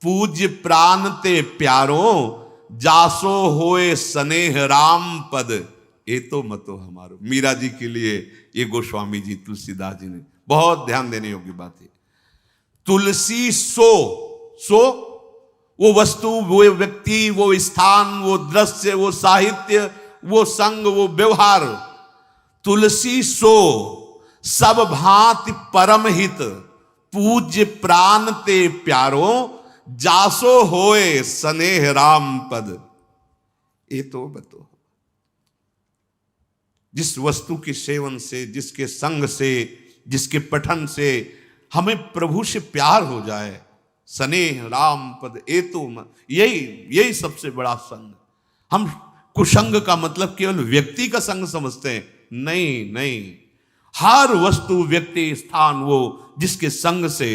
पूज्य प्राण ते प्यारो, जासो होए स्नेह राम पद, ये तो मतो हमारो। मीरा जी के लिए ये गोस्वामी जी, तुलसीदास जी ने बहुत ध्यान देने योग्य बात है। तुलसी सो वो वस्तु, वो व्यक्ति, वो स्थान, वो दृश्य, वो साहित्य, वो संग, वो व्यवहार। तुलसी सो सब भांति परम हित, पूज्य प्राण ते प्यारो, जासो होए स्नेह राम पद, ये तो बतो। जिस वस्तु के सेवन से, जिसके संग से, जिसके पठन से हमें प्रभु से प्यार हो जाए, स्नेह राम पद, ये तो यही सबसे बड़ा संग। हम कुसंग का मतलब केवल व्यक्ति का संग समझते हैं, नहीं, हर वस्तु, व्यक्ति, स्थान, वो जिसके संग से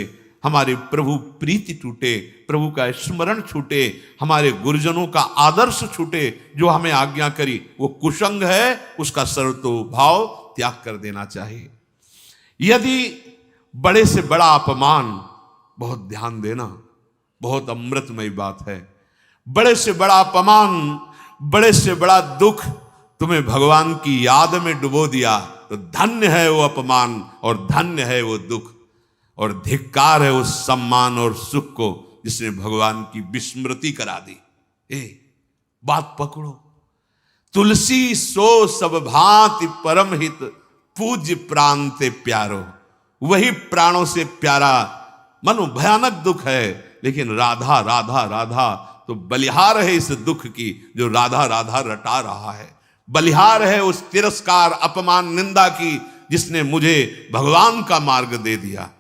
हमारे प्रभु प्रीति टूटे, प्रभु का स्मरण छूटे, हमारे गुरुजनों का आदर्श छूटे, जो हमें आज्ञा करी वो कुसंग है, उसका सर्वतो भाव त्याग कर देना चाहिए। यदि बड़े से बड़ा अपमान, बहुत ध्यान देना, बहुत अमृतमयी बात है, बड़े से बड़ा अपमान, बड़े से बड़ा दुख तुम्हें भगवान की याद में डुबो दिया तो धन्य है वो अपमान और धन्य है वो दुख, और धिक्कार है उस सम्मान और सुख को जिसने भगवान की विस्मृति करा दी। बात पकड़ो। तुलसी सो सब भांति परम हित, पूज्य प्राण ते प्यारो। वही प्राणों से प्यारा। मनो भयानक दुख है, लेकिन राधा राधा राधा तो बलिहार है इस दुख की, जो राधा राधा रटा रहा है। बलिहार है उस तिरस्कार, अपमान, निंदा की, जिसने मुझे भगवान का मार्ग दे दिया।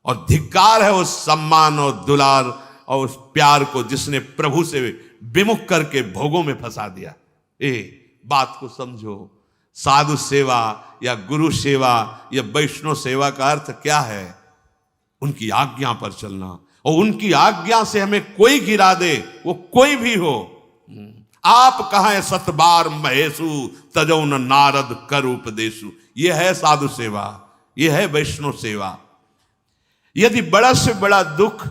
और धिक्कार है उस सम्मान और दुलार और उस प्यार को, जिसने प्रभु से विमुख करके भोगों में फंसा दिया। बात को समझो। साधु सेवा या गुरु सेवा या वैष्णव सेवा का अर्थ क्या है? उनकी आज्ञा पर चलना, और उनकी आज्ञा से हमें कोई गिरा दे, वो कोई भी हो। आप कहें सतबार महेशु, तजो न नारद कर उपदेशु। यह है साधु सेवा, यह है वैष्णव सेवा। यदि बड़ा से बड़ा दुख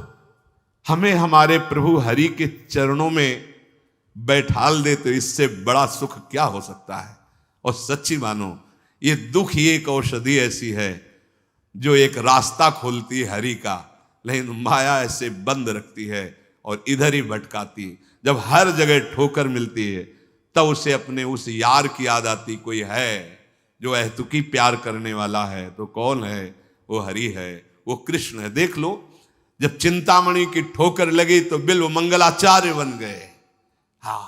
हमें हमारे प्रभु हरि के चरणों में बैठाल दे, तो इससे बड़ा सुख क्या हो सकता है? और सच्ची मानो, ये दुख ही एक औषधि ऐसी है जो एक रास्ता खोलती है हरि का, लेकिन माया ऐसे बंद रखती है और इधर ही भटकाती। जब हर जगह ठोकर मिलती है, तब उसे अपने उस यार की याद आती। कोई है जो अहतुकी प्यार करने वाला है, तो कौन है? वो हरि है, वो कृष्ण है। देख लो, जब चिंतामणि की ठोकर लगी तो बिल्व मंगलाचार्य बन गए। हाँ,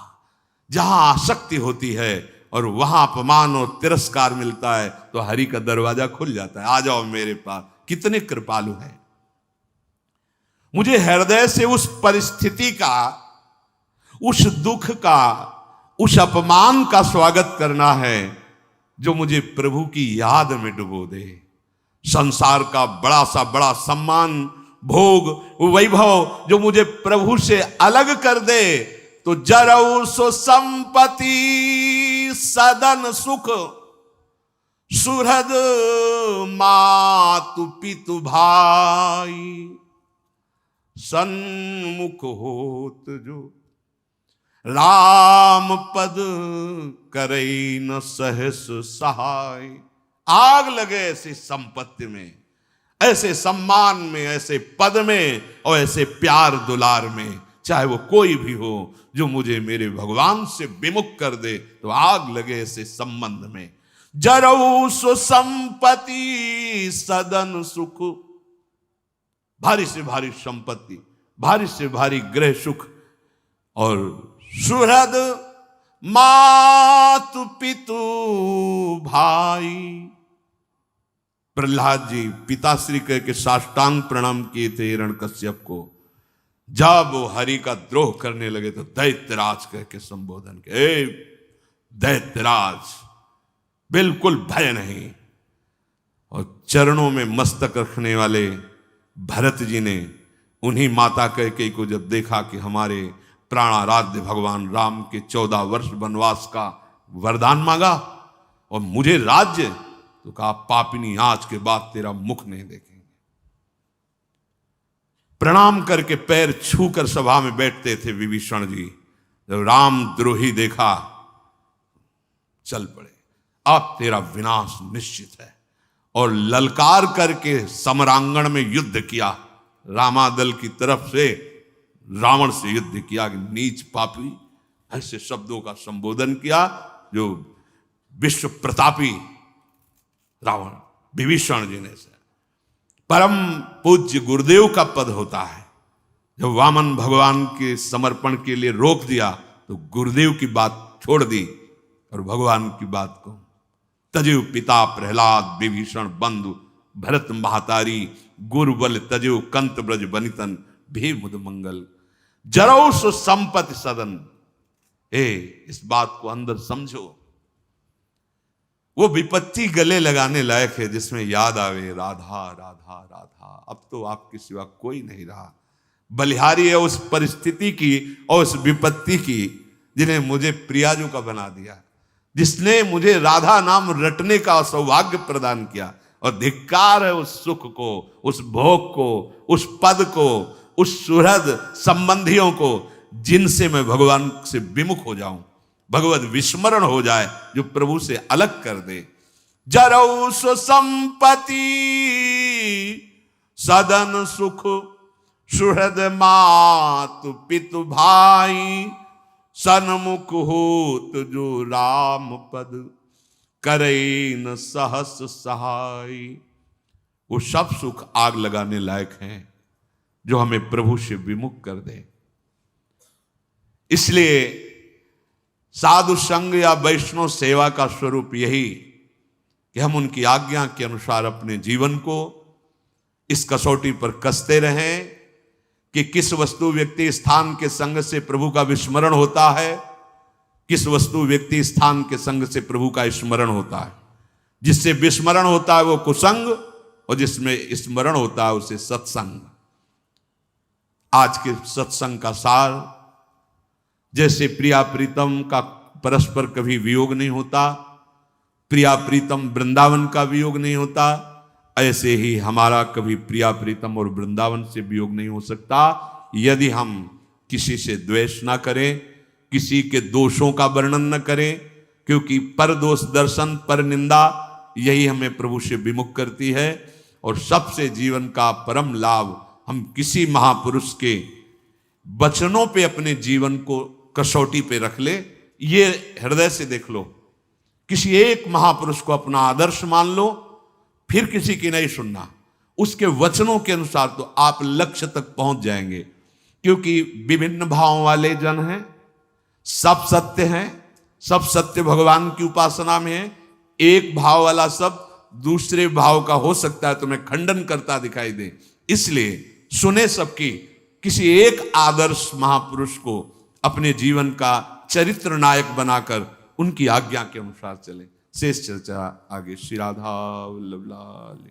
जहां आसक्ति होती है और वहां अपमान और तिरस्कार मिलता है, तो हरि का दरवाजा खुल जाता है। आ जाओ मेरे पास। कितने कृपालु हैं। मुझे हृदय से उस परिस्थिति का, उस दुख का, उस अपमान का स्वागत करना है जो मुझे प्रभु की याद में डुबो दे। संसार का बड़ा सा बड़ा सम्मान, भोग, वैभव जो मुझे प्रभु से अलग कर दे, तो जरऊ सो संपत्ति सदन सुख, सुहृद मातु पितु भाई, सन्मुख होत जो राम पद करई न सहस सहाय। आग लगे ऐसी संपत्ति में, ऐसे सम्मान में, ऐसे पद में और ऐसे प्यार दुलार में, चाहे वो कोई भी हो, जो मुझे मेरे भगवान से विमुख कर दे, तो आग लगे ऐसे संबंध में। जरऊ सो संपत्ति सदन सुख, भारी से भारी संपत्ति, भारी से भारी गृह सुख, और सुहृद मातु पितु भाई। प्रहलाद जी पिताश्री कह के साष्टांग प्रणाम किए थे हिरण्यकश्यप को। जब वो हरि का द्रोह करने लगे तो दैत्यराज कह के संबोधन के, दैत्यराज, बिल्कुल भय नहीं। और चरणों में मस्तक रखने वाले भरत जी ने उन्हीं माता कैकेयी को जब देखा कि हमारे प्राणाराध्य भगवान राम के 14 वर्ष वनवास का वरदान मांगा और मुझे राज्य, तो कहा पापिनी आज के बाद तेरा मुख नहीं देखेंगे। प्रणाम करके पैर छूकर सभा में बैठते थे विभीषण जी। जब राम द्रोही देखा, चल पड़े, अब तेरा विनाश निश्चित है। और ललकार करके समरांगण में युद्ध किया। रामादल की तरफ से रावण से युद्ध किया कि नीच पापी, ऐसे शब्दों का संबोधन किया जो विश्व प्रतापी रावण विभीषण जी ने से। परम पूज्य गुरुदेव का पद होता है। जब वामन भगवान के समर्पण के लिए रोक दिया, तो गुरुदेव की बात छोड़ दी और भगवान की बात को। तजु पिता प्रहलाद विभीषण बंधु भरत महातारी, गुरु बल तजु कंत ब्रज बनितन भी मुद मंगल। जरौ सो संपत्ति सदन। इस बात को अंदर समझो। वो विपत्ति गले लगाने लायक है जिसमें याद आवे राधा राधा राधा, अब तो आपके सिवा कोई नहीं रहा। बलिहारी है उस परिस्थिति की और उस विपत्ति की जिन्हें मुझे प्रियाजू का बना दिया, जिसने मुझे राधा नाम रटने का सौभाग्य प्रदान किया। और धिक्कार है उस सुख को, उस भोग को, उस पद को, उस सुहृद संबंधियों को जिनसे मैं भगवान से विमुख हो जाऊं, भगवत विस्मरण हो जाए, जो प्रभु से अलग कर दे। जरौ सो संपत्ति सदन सुख सुहृद मातु पितु भाई, सन्मुख होत जो राम पद करे न सहस सहाय। वो सब सुख आग लगाने लायक हैं जो हमें प्रभु से विमुख कर दे। इसलिए साधु संग या वैष्णव सेवा का स्वरूप यही कि हम उनकी आज्ञा के अनुसार अपने जीवन को इस कसौटी पर कसते रहें कि किस वस्तु व्यक्ति स्थान के संग से प्रभु का विस्मरण होता है, किस वस्तु व्यक्ति स्थान के संग से प्रभु का स्मरण होता है। जिससे विस्मरण होता है वो कुसंग, और जिसमें स्मरण होता है उसे सत्संग। आज के सत्संग का सार, जैसे प्रिया प्रीतम का परस्पर कभी वियोग नहीं होता, प्रिया प्रीतम वृंदावन का वियोग नहीं होता, ऐसे ही हमारा कभी प्रिया प्रीतम और वृंदावन से वियोग नहीं हो सकता यदि हम किसी से द्वेष ना करें, किसी के दोषों का वर्णन न करें, क्योंकि पर दोष दर्शन पर निंदा यही हमें प्रभु से विमुख करती है। और सबसे जीवन का परम लाभ हम किसी महापुरुष के वचनों पे अपने जीवन को कसौटी पे रख ले। ये हृदय से देख लो, किसी एक महापुरुष को अपना आदर्श मान लो, फिर किसी की नहीं सुनना, उसके वचनों के अनुसार तो आप लक्ष्य तक पहुंच जाएंगे। क्योंकि विभिन्न भावों वाले जन हैं, सब सत्य हैं, सब सत्य भगवान की उपासना में है। एक भाव वाला सब दूसरे भाव का हो सकता है तुम्हें खंडन करता दिखाई दे, इसलिए सुने सबकी, किसी एक आदर्श महापुरुष को अपने जीवन का चरित्र नायक बनाकर उनकी आज्ञा के अनुसार चले। शेष चर्चा आगे। श्री राधा वल्लभ लाल।